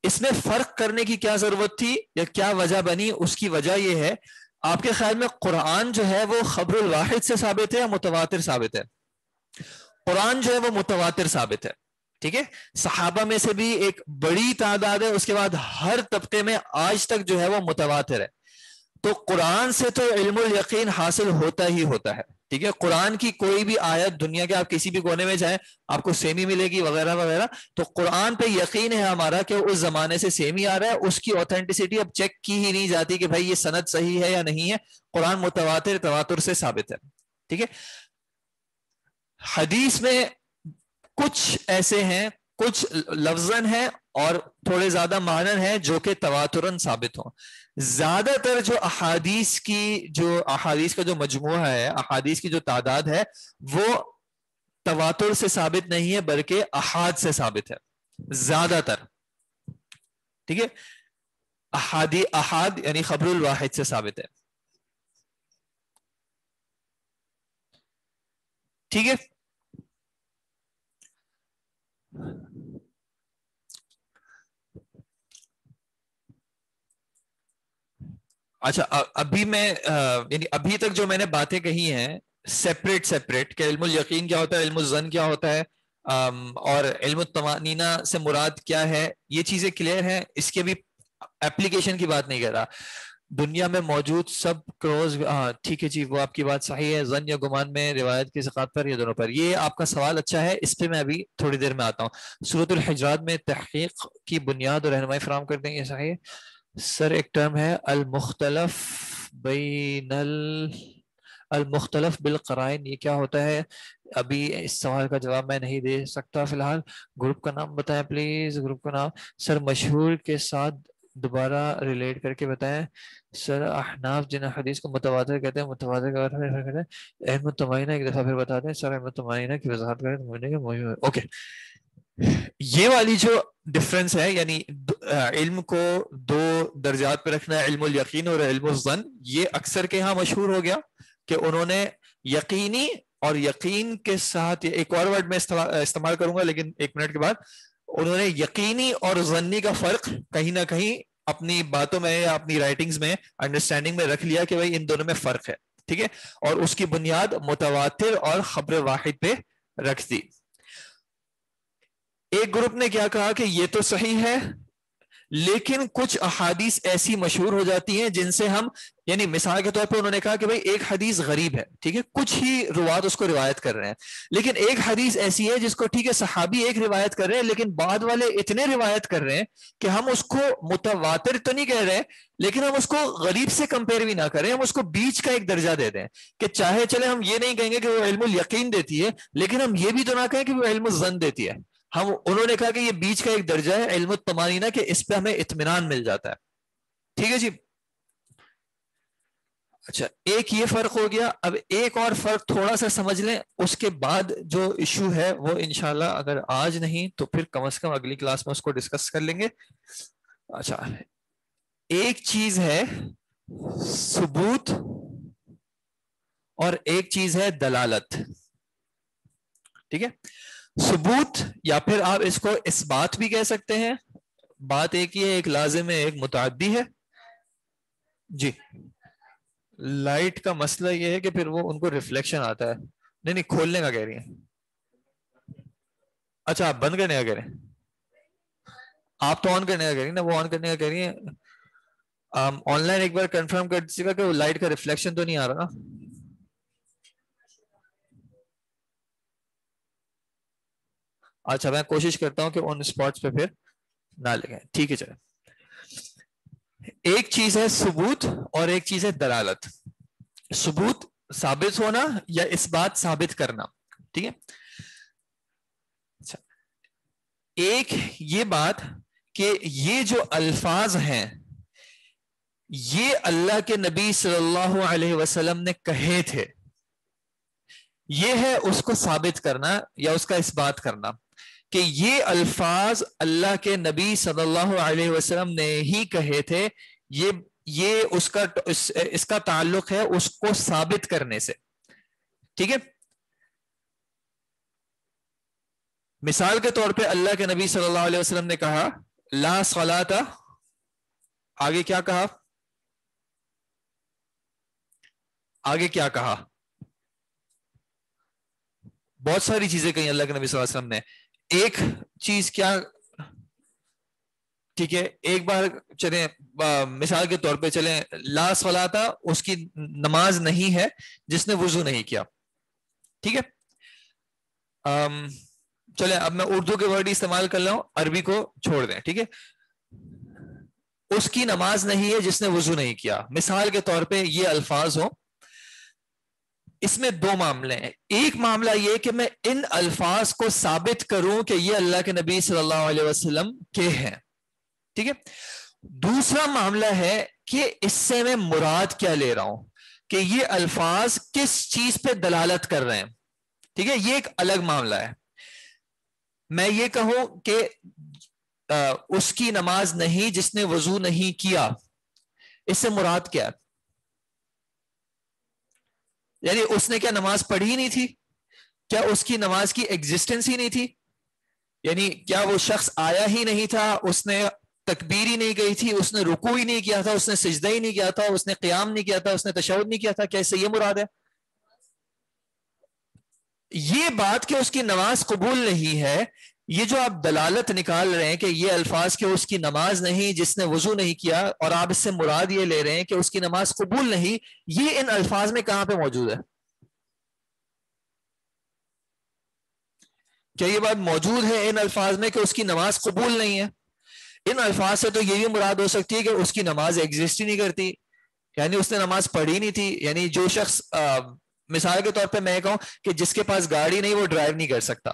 اس میں فرق کرنے کی کیا ضرورت تھی یا کیا وجہ بنی؟ اس کی وجہ یہ ہے, آپ کے خیال میں قرآن جو ہے وہ خبر الواحد سے ثابت ہے یا متواتر ثابت ہے؟ قرآن جو ہے وہ متواتر ثابت ہے. ٹھیک ہے, صحابہ میں سے بھی ایک بڑی تعداد ہے, اس کے بعد ہر طبقے میں آج تک جو ہے وہ متواتر ہے. تو قرآن سے تو علم الیقین حاصل ہوتا ہی ہوتا ہے. ٹھیک ہے, قرآن کی کوئی بھی آیت دنیا کے آپ کسی بھی کونے میں جائیں آپ کو سیم ہی ملے گی وغیرہ وغیرہ. تو قرآن پہ یقین ہے ہمارا کہ اس زمانے سے سیم ہی آ رہا ہے, اس کی اوتھینٹسٹی اب چیک کی ہی نہیں جاتی کہ بھائی یہ سند صحیح ہے یا نہیں ہے. قرآن متواتر تواتر سے ثابت ہے. ٹھیک ہے, حدیث میں کچھ ایسے ہیں, کچھ لفظاً ہیں اور تھوڑے زیادہ معنن ہیں جو کہ تواتراً ثابت ہوں. زیادہ تر جو احادیث کا جو مجموعہ ہے, احادیث کی جو تعداد ہے وہ تواتر سے ثابت نہیں ہے بلکہ احاد سے ثابت ہے زیادہ تر. ٹھیک ہے, احاد یعنی خبر الواحد سے ثابت ہے. ٹھیک ہے, اچھا ابھی میں یعنی ابھی تک جو میں نے باتیں کہی ہیں سیپریٹ کہ علم الیقین کیا ہوتا ہے, علم الظن کیا ہوتا ہے, اور علم الطمانینہ سے مراد کیا ہے, یہ چیزیں کلیئر ہیں. اس کے بھی اپلیکیشن کی بات نہیں کر رہا. دنیا میں موجود سب کروز, ٹھیک ہے جی, وہ آپ کی بات صحیح ہے, ظن یا گمان میں, روایت کی ثقافت پر, یہ دونوں پر. یہ آپ کا سوال اچھا ہے, اس پہ میں ابھی تھوڑی دیر میں آتا ہوں. سورۃ الحجرات میں تحقیق کی بنیاد اور رہنمائی فراہم کر دیں, یہ صحیح ہے سر. ایک ٹرم ہے المختلف بین المختلف بالقرائن, یہ کیا ہوتا ہے؟ ابھی اس سوال کا جواب میں نہیں دے سکتا فی الحال. گروپ کا نام بتائیں پلیز, گروپ کا نام. سر مشہور کے ساتھ دوبارہ ریلیٹ کر کے بتائیں. سر احناف جن حدیث کو متواتر کہتے ہیں, متواتر کا کہتے ہیں. احمد تمائنہ ایک دفعہ پھر بتا دیں سر, احمد تمائنہ کی وضاحت کریں. اوکے, یہ والی جو ڈفرنس ہے یعنی علم کو دو درجات پہ رکھنا ہے, علم الیقین اور علم الظن, یہ اکثر کے ہاں مشہور ہو گیا کہ انہوں نے یقینی اور یقین کے ساتھ, ایک اور ورڈ میں استعمال کروں گا لیکن ایک منٹ کے بعد, انہوں نے یقینی اور ظنی کا فرق کہیں نہ کہیں اپنی باتوں میں یا اپنی رائٹنگز میں انڈرسٹینڈنگ میں رکھ لیا کہ بھائی ان دونوں میں فرق ہے. ٹھیک ہے, اور اس کی بنیاد متواتر اور خبر واحد پہ رکھ دی. ایک گروپ نے کیا کہا کہ یہ تو صحیح ہے لیکن کچھ احادیث ایسی مشہور ہو جاتی ہیں جن سے ہم، یعنی مثال کے طور پہ انہوں نے کہا کہ بھائی ایک حدیث غریب ہے، ٹھیک ہے، کچھ ہی روات اس کو روایت کر رہے ہیں، لیکن ایک حدیث ایسی ہے جس کو ٹھیک ہے صحابی ایک روایت کر رہے ہیں لیکن بعد والے اتنے روایت کر رہے ہیں کہ ہم اس کو متواتر تو نہیں کہہ رہے لیکن ہم اس کو غریب سے کمپیئر بھی نہ کریں، ہم اس کو بیچ کا ایک درجہ دے دیں کہ چاہے چلے ہم یہ نہیں کہیں گے کہ وہ علم الیقین دیتی ہے لیکن ہم یہ بھی تو نہ کہیں کہ وہ علم الظن دیتی ہے، ہم انہوں نے کہا کہ یہ بیچ کا ایک درجہ ہے علم الطمانینہ، کہ اس پہ ہمیں اطمینان مل جاتا ہے، ٹھیک ہے جی۔ اچھا ایک یہ فرق ہو گیا، اب ایک اور فرق تھوڑا سا سمجھ لیں، اس کے بعد جو ایشو ہے وہ انشاءاللہ اگر آج نہیں تو پھر کم از کم اگلی کلاس میں اس کو ڈسکس کر لیں گے۔ اچھا ایک چیز ہے ثبوت اور ایک چیز ہے دلالت، ٹھیک ہے، ثبوت یا پھر آپ اس کو اثبات بھی کہہ سکتے ہیں، بات ایک ہی ہے، ایک لازم ہے ایک متعدی ہے جی۔ لائٹ کا مسئلہ یہ ہے کہ پھر وہ ان کو ریفلیکشن آتا ہے، نہیں کھولنے کا کہہ رہی ہیں، اچھا آپ بند کرنے کا کہہ رہے ہیں، آپ تو آن کرنے کا کہہ رہی ہیں نا، وہ آن کرنے کا کہہ رہی ہیں، آن لائن ایک بار کنفرم کر دیجیے گا کہ وہ لائٹ کا ریفلیکشن تو نہیں آ رہا نا۔ اچھا میں کوشش کرتا ہوں کہ آن اسپاٹس پہ پھر نہ لگیں، ٹھیک ہے چلیں۔ ایک چیز ہے ثبوت اور ایک چیز ہے دلالت۔ ثبوت ثابت ہونا یا اس بات ثابت کرنا، ٹھیک ہے۔ اچھا ایک یہ بات کہ یہ جو الفاظ ہیں یہ اللہ کے نبی صلی اللہ علیہ وسلم نے کہے تھے، یہ ہے اس کو ثابت کرنا یا اس کا اس بات کرنا کہ یہ الفاظ اللہ کے نبی صلی اللہ علیہ وسلم نے ہی کہے تھے، یہ اس کا تعلق ہے اس کو ثابت کرنے سے، ٹھیک ہے۔ مثال کے طور پہ اللہ کے نبی صلی اللہ علیہ وسلم نے کہا لا صلاۃ، آگے کیا کہا، آگے کیا کہا، بہت ساری چیزیں کہیں اللہ کے نبی صلی اللہ علیہ وسلم نے، ایک چیز کیا، ٹھیک ہے، ایک بار چلیں مثال کے طور پہ چلیں لا صلاۃ، اس کی نماز نہیں ہے جس نے وضو نہیں کیا، ٹھیک ہے۔ چلیں اب میں اردو کے ورڈ استعمال کر رہا ہوں، عربی کو چھوڑ دیں، ٹھیک ہے، اس کی نماز نہیں ہے جس نے وضو نہیں کیا، مثال کے طور پہ یہ الفاظ ہوں، اس میں دو معاملے ہیں، ایک معاملہ یہ کہ میں ان الفاظ کو ثابت کروں کہ یہ اللہ کے نبی صلی اللہ علیہ وسلم کے ہیں، ٹھیک ہے۔ دوسرا معاملہ ہے کہ اس سے میں مراد کیا لے رہا ہوں، کہ یہ الفاظ کس چیز پہ دلالت کر رہے ہیں، ٹھیک ہے، یہ ایک الگ معاملہ ہے۔ میں یہ کہوں کہ اس کی نماز نہیں جس نے وضو نہیں کیا، اس سے مراد کیا ہے، یعنی اس نے کیا نماز پڑھی نہیں تھی، کیا اس کی نماز کی ایگزسٹنس ہی نہیں تھی، یعنی کیا وہ شخص آیا ہی نہیں تھا، اس نے تکبیر ہی نہیں گئی تھی، اس نے رکوع ہی نہیں کیا تھا، اس نے سجدہ ہی نہیں کیا تھا، اس نے قیام نہیں کیا تھا، اس نے تشہد نہیں کیا تھا، کیا اس سے یہ مراد ہے؟ یہ بات کہ اس کی نماز قبول نہیں ہے، یہ جو آپ دلالت نکال رہے ہیں کہ یہ الفاظ کہ اس کی نماز نہیں جس نے وضو نہیں کیا، اور آپ اس سے مراد یہ لے رہے ہیں کہ اس کی نماز قبول نہیں، یہ ان الفاظ میں کہاں پہ موجود ہے؟ کیا یہ بات موجود ہے ان الفاظ میں کہ اس کی نماز قبول نہیں ہے؟ ان الفاظ سے تو یہ بھی مراد ہو سکتی ہے کہ اس کی نماز ایگزسٹ ہی نہیں کرتی، یعنی اس نے نماز پڑھی نہیں تھی، یعنی جو شخص مثال کے طور پہ میں کہوں کہ جس کے پاس گاڑی نہیں وہ ڈرائیو نہیں کر سکتا،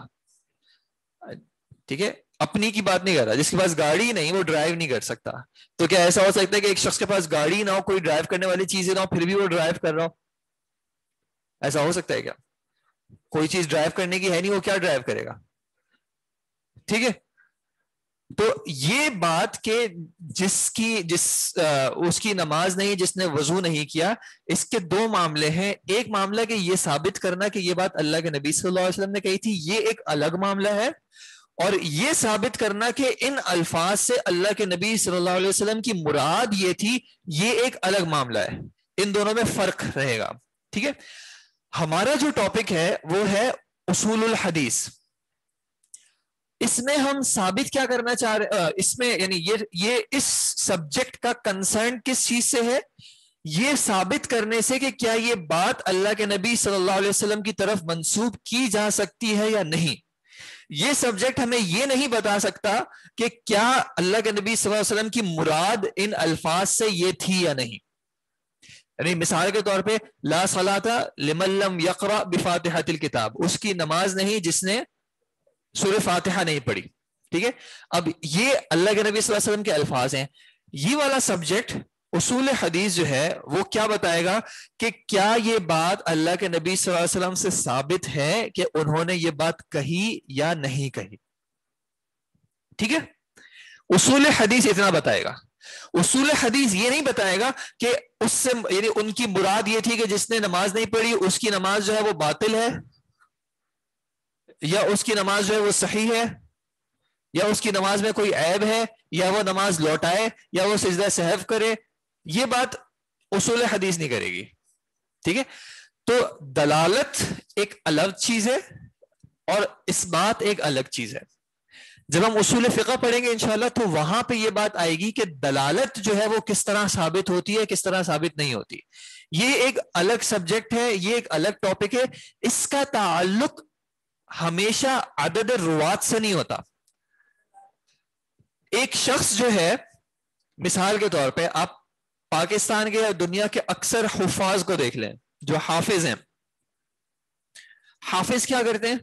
ٹھیک ہے، اپنی کی بات نہیں کر رہا، جس کے پاس گاڑی نہیں وہ ڈرائیو نہیں کر سکتا، تو کیا ایسا ہو سکتا ہے کہ ایک شخص کے پاس گاڑی نہ ہو، کوئی ڈرائیو کرنے والی چیزیں نہ ہو، پھر بھی وہ ڈرائیو کر رہا ہو؟ ایسا ہو سکتا ہے کیا؟ کوئی چیز ڈرائیو کرنے کی ہے نہیں، وہ کیا ڈرائیو کرے گا، ٹھیک ہے۔ تو یہ بات کہ اس کی نماز نہیں جس نے وضو نہیں کیا، اس کے دو معاملے ہیں، ایک معاملہ کہ یہ ثابت کرنا کہ یہ بات اللہ کے نبی صلی اللہ علیہ وسلم نے کہی تھی، یہ ایک الگ معاملہ ہے، اور یہ ثابت کرنا کہ ان الفاظ سے اللہ کے نبی صلی اللہ علیہ وسلم کی مراد یہ تھی، یہ ایک الگ معاملہ ہے، ان دونوں میں فرق رہے گا، ٹھیک ہے۔ ہمارا جو ٹاپک ہے وہ ہے اصول الحدیث، اس میں ہم ثابت کیا کرنا چاہ رہے اس میں یعنی یہ اس سبجیکٹ کا کنسرن کس چیز سے ہے؟ یہ ثابت کرنے سے کہ کیا یہ بات اللہ کے نبی صلی اللہ علیہ وسلم کی طرف منسوب کی جا سکتی ہے یا نہیں. یہ سبجیکٹ ہمیں یہ نہیں بتا سکتا کہ کیا اللہ کے نبی صلی اللہ علیہ وسلم کی مراد ان الفاظ سے یہ تھی یا نہیں. یعنی مثال کے طور پہ لا صلاۃ لمن لم یقرأ بفاتحۃ الکتاب، اس کی نماز نہیں جس نے سورہ فاتحہ نہیں پڑھی. ٹھیک ہے، اب یہ اللہ کے نبی صلی اللہ علیہ وسلم کے الفاظ ہیں. یہ والا سبجیکٹ اصول حدیث جو ہے وہ کیا بتائے گا کہ کیا یہ بات اللہ کے نبی صلی اللہ علیہ وسلم سے ثابت ہے کہ انہوں نے یہ بات کہی یا نہیں کہی. ٹھیک ہے، اصول حدیث اتنا بتائے گا. اصول حدیث یہ نہیں بتائے گا کہ اس سے یعنی ان کی مراد یہ تھی کہ جس نے نماز نہیں پڑھی اس کی نماز جو ہے وہ باطل ہے، یا اس کی نماز جو ہے وہ صحیح ہے، یا اس کی نماز میں کوئی عیب ہے، یا وہ نماز لوٹائے، یا وہ سجدہ سہو کرے. یہ بات اصول حدیث نہیں کرے گی. ٹھیک ہے، تو دلالت ایک الگ چیز ہے اور اثبات ایک الگ چیز ہے. جب ہم اصول فقہ پڑھیں گے انشاءاللہ تو وہاں پہ یہ بات آئے گی کہ دلالت جو ہے وہ کس طرح ثابت ہوتی ہے، کس طرح ثابت نہیں ہوتی. یہ ایک الگ سبجیکٹ ہے، یہ ایک الگ ٹاپک ہے. اس کا تعلق ہمیشہ عدد روات سے نہیں ہوتا. ایک شخص جو ہے، مثال کے طور پہ آپ پاکستان کے یا دنیا کے اکثر حفاظ کو دیکھ لیں جو حافظ ہیں. حافظ کیا کرتے ہیں؟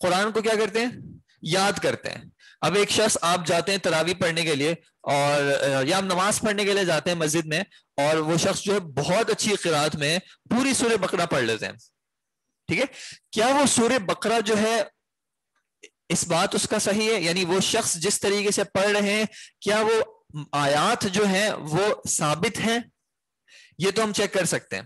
قرآن کو کیا کرتے ہیں؟ یاد کرتے ہیں. اب ایک شخص آپ جاتے ہیں تراویح پڑھنے کے لیے اور یا آپ نماز پڑھنے کے لیے جاتے ہیں مسجد میں، اور وہ شخص جو ہے بہت اچھی قرات میں پوری سورہ بقرہ پڑھ لیتے ہیں. ٹھیک ہے، کیا وہ سورہ بقرہ جو ہے اس بات اس کا صحیح ہے؟ یعنی وہ شخص جس طریقے سے پڑھ رہے ہیں کیا وہ آیات جو ہیں وہ ثابت ہیں؟ یہ تو ہم چیک کر سکتے ہیں.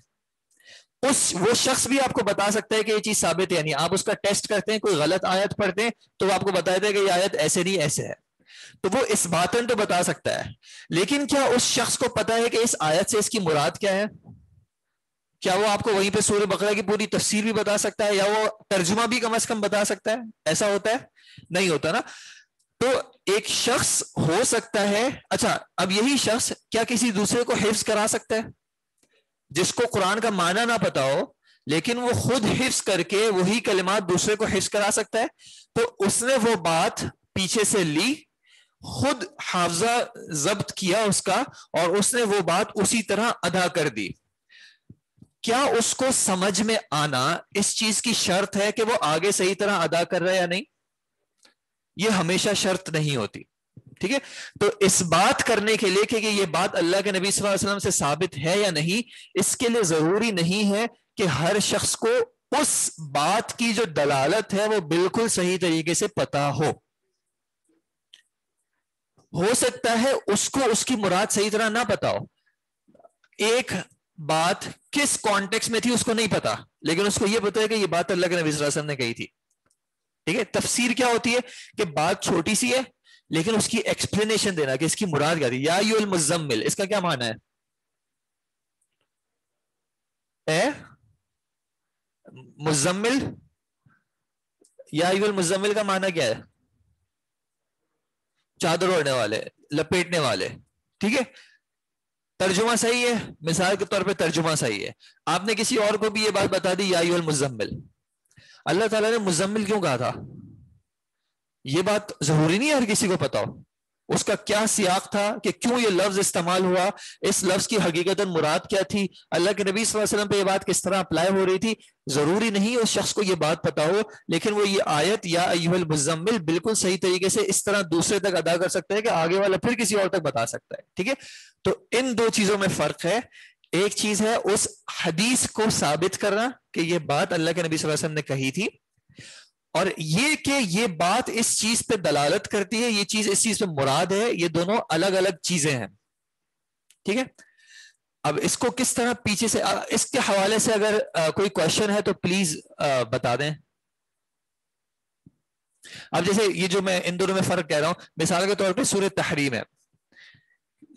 وہ شخص بھی آپ کو بتا سکتا ہے کہ یہ چیز ثابت ہے. یعنی آپ اس کا ٹیسٹ کرتے ہیں، کوئی غلط آیت پڑھتے ہیں تو وہ آپ کو بتاتا ہے کہ یہ آیت ایسے نہیں ایسے ہے، تو وہ اس باتن تو بتا سکتا ہے. لیکن کیا اس شخص کو پتا ہے کہ اس آیت سے اس کی مراد کیا ہے؟ کیا وہ آپ کو وہیں پہ سورہ بقرہ کی پوری تفسیر بھی بتا سکتا ہے، یا وہ ترجمہ بھی کم از کم بتا سکتا ہے؟ ایسا ہوتا ہے؟ نہیں ہوتا نا. تو ایک شخص ہو سکتا ہے، اچھا اب یہی شخص کیا کسی دوسرے کو حفظ کرا سکتا ہے؟ جس کو قرآن کا معنی نہ پتا ہو لیکن وہ خود حفظ کر کے وہی کلمات دوسرے کو حفظ کرا سکتا ہے. تو اس نے وہ بات پیچھے سے لی، خود حافظہ ضبط کیا اس کا، اور اس نے وہ بات اسی طرح ادا کر دی. کیا اس کو سمجھ میں آنا اس چیز کی شرط ہے کہ وہ آگے صحیح طرح ادا کر رہا ہے یا نہیں؟ یہ ہمیشہ شرط نہیں ہوتی. ٹھیک ہے، تو اس بات کرنے کے لیے کہ یہ بات اللہ کے نبی صلی اللہ علیہ وسلم سے ثابت ہے یا نہیں، اس کے لیے ضروری نہیں ہے کہ ہر شخص کو اس بات کی جو دلالت ہے وہ بالکل صحیح طریقے سے پتا ہو. ہو سکتا ہے اس کو اس کی مراد صحیح طرح نہ پتا ہو، ایک بات کس کانٹیکس میں تھی اس کو نہیں پتا، لیکن اس کو یہ پتا ہے کہ یہ بات اللہ کے نبی صلی اللہ علیہ وسلم نے کہی تھی. ٹھیک ہے، تفسیر کیا ہوتی ہے کہ بات چھوٹی سی ہے لیکن اس کی ایکسپلینیشن دینا کہ اس کی مراد کیا تھی. یا ایھا المزمل، اس کا کیا معنی ہے؟ مزمل، یا ایھا المزمل کا معنی کیا ہے؟ چادر اوڑھنے والے، لپیٹنے والے. ٹھیک ہے، ترجمہ صحیح ہے، مثال کے طور پہ ترجمہ صحیح ہے. آپ نے کسی اور کو بھی یہ بات بتا دی یا ایھا المزمل. اللہ تعالیٰ نے مزمل کیوں کہا تھا؟ یہ بات ضروری نہیں ہے ہر کسی کو پتا ہو. اس کا کیا سیاق تھا کہ کیوں یہ لفظ استعمال ہوا، اس لفظ کی حقیقتاً مراد کیا تھی، اللہ کے نبی صلی اللہ علیہ وسلم پہ یہ بات کس طرح اپلائی ہو رہی تھی. ضروری نہیں اس شخص کو یہ بات پتا ہو، لیکن وہ یہ آیت یا ایھا المزمل بالکل صحیح طریقے سے اس طرح دوسرے تک ادا کر سکتا ہے کہ آگے والا پھر کسی اور تک بتا سکتا ہے. ٹھیک ہے، تو ان دو چیزوں میں فرق ہے. ایک چیز ہے اس حدیث کو ثابت کرنا کہ یہ بات اللہ کے نبی صلی اللہ علیہ وسلم نے کہی تھی، اور یہ کہ یہ بات اس چیز پہ دلالت کرتی ہے، یہ چیز اس چیز پہ مراد ہے. یہ دونوں الگ الگ چیزیں ہیں. ٹھیک ہے، اب اس کو کس طرح پیچھے سے اس کے حوالے سے اگر کوئی کوشچن ہے تو پلیز بتا دیں. اب جیسے یہ جو میں ان دونوں میں فرق کہہ رہا ہوں، مثال کے طور پہ سورہ تحریم ہے،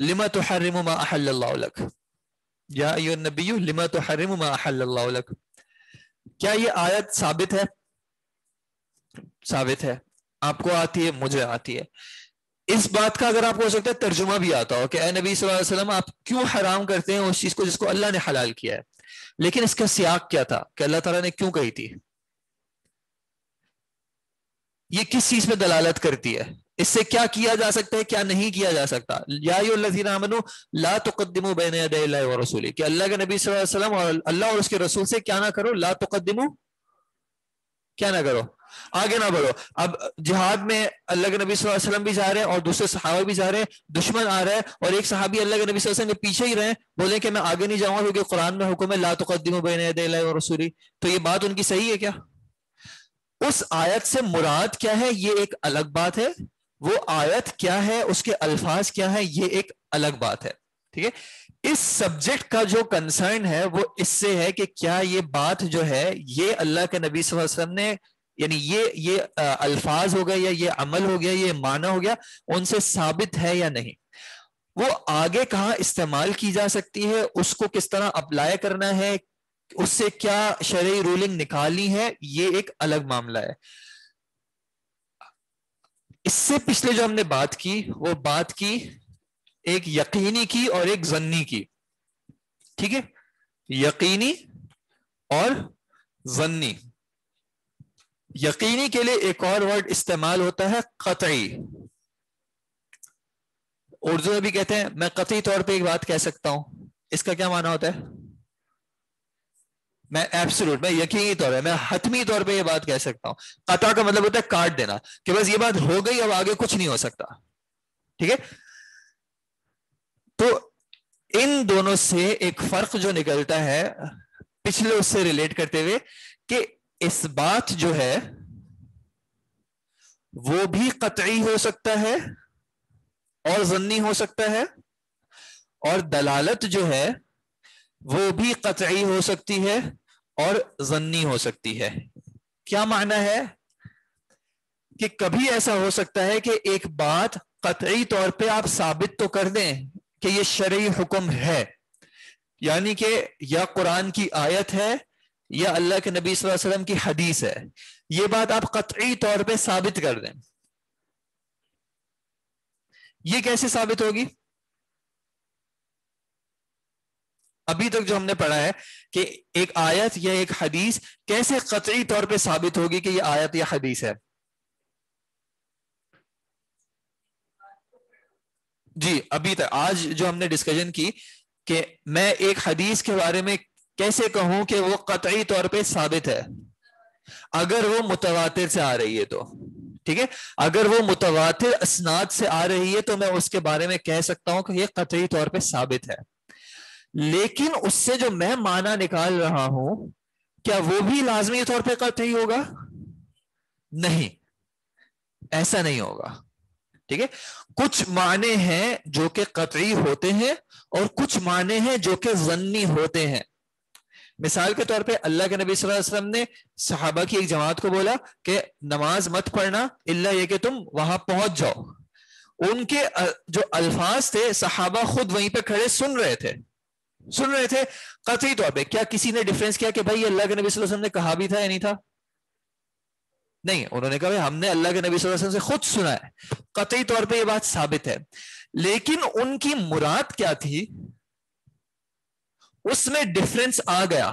لما تحرم ما احل اللہ لک، یا ایھا النبی لما تحرم ما احل اللہ لک. کیا یہ آیت ثابت ہے؟ ثابت ہے، آپ کو آتی ہے، مجھے آتی ہے. اس بات کا اگر آپ کو ہو سکتا ہے ترجمہ بھی آتا ہو کہ اے نبی صلی اللہ علیہ وسلم آپ کیوں حرام کرتے ہیں اس چیز کو جس کو اللہ نے حلال کیا ہے، لیکن اس کا سیاق کیا تھا کہ اللہ تعالیٰ نے کیوں کہی تھی، یہ کس چیز پہ دلالت کرتی ہے، اس سے کیا کیا جا سکتا ہے کیا نہیں کیا جا سکتا. یا ایھا الذین آمنوا لا تقدموا بین یدی اللہ ورسولہ، کہ اللہ کے نبی صلی اللہ علیہ وسلم اور اللہ اور اس کے رسول سے کیا نہ کرو، لا تقدموا، کیا نہ کرو، آگے نہ بڑھو. اب جہاد میں اللہ کے نبی صلی اللہ علیہ وسلم بھی جا رہے ہیں اور دوسرے صحابہ بھی جا رہے ہیں، دشمن آ رہا ہے اور ایک صحابی اللہ کے نبی صلی اللہ علیہ وسلم کے پیچھے ہی رہے، بولے کہ میں آگے نہیں جاؤں گا کیونکہ قرآن میں حکم ہے لا تقدموا بین یدی اللہ ورسولہ، تو یہ بات ان کی صحیح ہے کیا؟ اس آیت سے مراد کیا ہے یہ ایک الگ بات ہے، وہ آیت کیا ہے اس کے الفاظ کیا ہے یہ ایک الگ بات ہے. ٹھیک ہے، اس سبجیکٹ کا جو کنسرن ہے وہ اس سے ہے کہ کیا یہ بات جو ہے یہ اللہ کے نبی صلی اللہ علیہ وسلم نے، یعنی یہ الفاظ ہو گیا یا یہ عمل ہو گیا یہ معنی ہو گیا ان سے ثابت ہے یا نہیں، وہ آگے کہاں استعمال کی جا سکتی ہے، اس کو کس طرح اپلائی کرنا ہے، اس سے کیا شرعی رولنگ نکالنی ہے، یہ ایک الگ معاملہ ہے. اس سے پچھلے جو ہم نے بات کی وہ بات کی ایک یقینی کی اور ایک ظنی کی. ٹھیک ہے، یقینی اور ظنی. یقینی کے لیے ایک اور ورڈ استعمال ہوتا ہے قطعی. اردو میں بھی کہتے ہیں میں قطعی طور پہ ایک بات کہہ سکتا ہوں، اس کا کیا معنی ہوتا ہے؟ میں ایبسولوٹ، میں یقینی طور پہ، میں حتمی طور پہ یہ بات کہہ سکتا ہوں. قطع کا مطلب ہوتا ہے کاٹ دینا، کہ بس یہ بات ہو گئی اب آگے کچھ نہیں ہو سکتا. ٹھیک ہے، تو ان دونوں سے ایک فرق جو نکلتا ہے پچھلے اس سے ریلیٹ کرتے ہوئے کہ اس بات جو ہے وہ بھی قطعی ہو سکتا ہے اور ظنی ہو سکتا ہے، اور دلالت جو ہے وہ بھی قطعی ہو سکتی ہے اور ظنی ہو سکتی ہے. کیا معنی ہے کہ کبھی ایسا ہو سکتا ہے کہ ایک بات قطعی طور پہ آپ ثابت تو کر دیں کہ یہ شرعی حکم ہے، یعنی کہ یا قرآن کی آیت ہے یا اللہ کے نبی صلی اللہ علیہ وسلم کی حدیث ہے، یہ بات آپ قطعی طور پہ ثابت کر دیں. یہ کیسے ثابت ہوگی؟ ابھی تک جو ہم نے پڑھا ہے کہ ایک آیت یا ایک حدیث کیسے قطعی طور پہ ثابت ہوگی کہ یہ آیت یا حدیث ہے؟ جی ابھی تک آج جو ہم نے ڈسکشن کی کہ میں ایک حدیث کے بارے میں کیسے کہوں کہ وہ قطعی طور پہ ثابت ہے، اگر وہ متواتر سے آ رہی ہے تو. ٹھیک ہے، اگر وہ متواتر اسناد سے آ رہی ہے تو میں اس کے بارے میں کہہ سکتا ہوں کہ یہ قطعی طور پہ ثابت ہے. لیکن اس سے جو میں معنی نکال رہا ہوں کیا وہ بھی لازمی طور پہ قطعی ہوگا؟ نہیں، ایسا نہیں ہوگا. ٹھیک ہے، کچھ معنی ہیں جو کہ قطعی ہوتے ہیں اور کچھ معنی ہیں جو کہ ظنی ہوتے ہیں. مثال کے طور پہ اللہ کے نبی صلی اللہ علیہ وسلم نے صحابہ کی ایک جماعت کو بولا کہ نماز مت پڑھنا الا یہ کہ تم وہاں پہنچ جاؤ. ان کے جو الفاظ تھے صحابہ خود وہیں پہ کھڑے سن رہے تھے قطعی طور پہ. کیا کسی نے ڈیفرنس کیا کہ بھائی اللہ کے نبی صلی اللہ علیہ وسلم نے کہا بھی تھا یا نہیں تھا؟ نہیں، انہوں نے کہا ہم نے اللہ کے نبی صلی اللہ علیہ وسلم سے خود سنا ہے، قطعی طور پہ یہ بات ثابت ہے. لیکن ان کی مراد کیا تھی اس میں ڈفرنس آ گیا.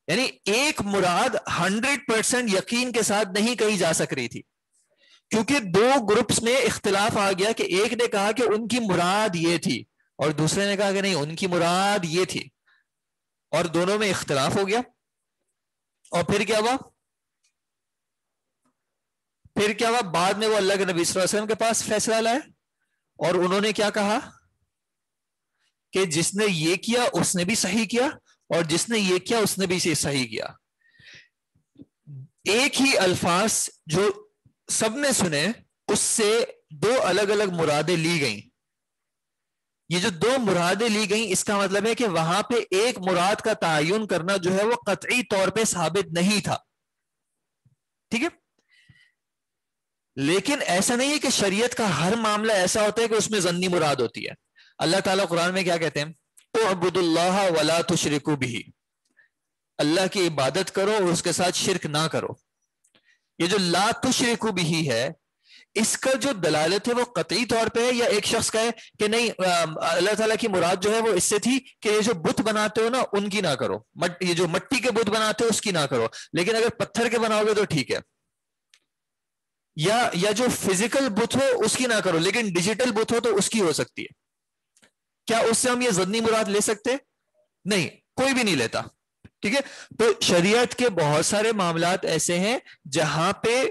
یعنی ایک مراد 100% یقین کے ساتھ نہیں کہی جا سک رہی تھی کیونکہ دو گروپس میں اختلاف آ گیا کہ ایک نے کہا کہ ان کی مراد یہ تھی اور دوسرے نے کہا کہ نہیں ان کی مراد یہ تھی، اور دونوں میں اختلاف ہو گیا. اور پھر کیا ہوا بعد میں وہ اللہ کے نبی صلی اللہ علیہ وسلم کے پاس فیصلہ لائے اور انہوں نے کیا کہا کہ جس نے یہ کیا اس نے بھی صحیح کیا اور جس نے یہ کیا اس نے بھی صحیح کیا. ایک ہی الفاظ جو سب نے سنے اس سے دو الگ الگ مرادیں لی گئیں. یہ جو دو مرادیں لی گئیں اس کا مطلب ہے کہ وہاں پہ ایک مراد کا تعین کرنا جو ہے وہ قطعی طور پہ ثابت نہیں تھا. ٹھیک ہے، لیکن ایسا نہیں ہے کہ شریعت کا ہر معاملہ ایسا ہوتا ہے کہ اس میں ظنی مراد ہوتی ہے. اللہ تعالیٰ قرآن میں کیا کہتے ہیں؟ اعبدوا اللہ ولا تشرکوا بہ، اللہ کی عبادت کرو اور اس کے ساتھ شرک نہ کرو. یہ جو لا تشرکو بھی ہے، اس کا جو دلالت ہے وہ قطعی طور پہ ہے، یا ایک شخص کہے کہ نہیں اللہ تعالیٰ کی مراد جو ہے وہ اس سے تھی کہ یہ جو بت بناتے ہو نا ان کی نہ کرو، یہ جو مٹی کے بت بناتے ہو اس کی نہ کرو، لیکن اگر پتھر کے بناؤ گے تو ٹھیک ہے، یا جو فزیکل بت ہو اس کی نہ کرو لیکن ڈیجیٹل بت ہو تو اس کی ہو سکتی ہے. کیا اس سے ہم یہ ضمنی مراد لے سکتے؟ نہیں، کوئی بھی نہیں لیتا. ٹھیک ہے، تو شریعت کے بہت سارے معاملات ایسے ہیں جہاں پہ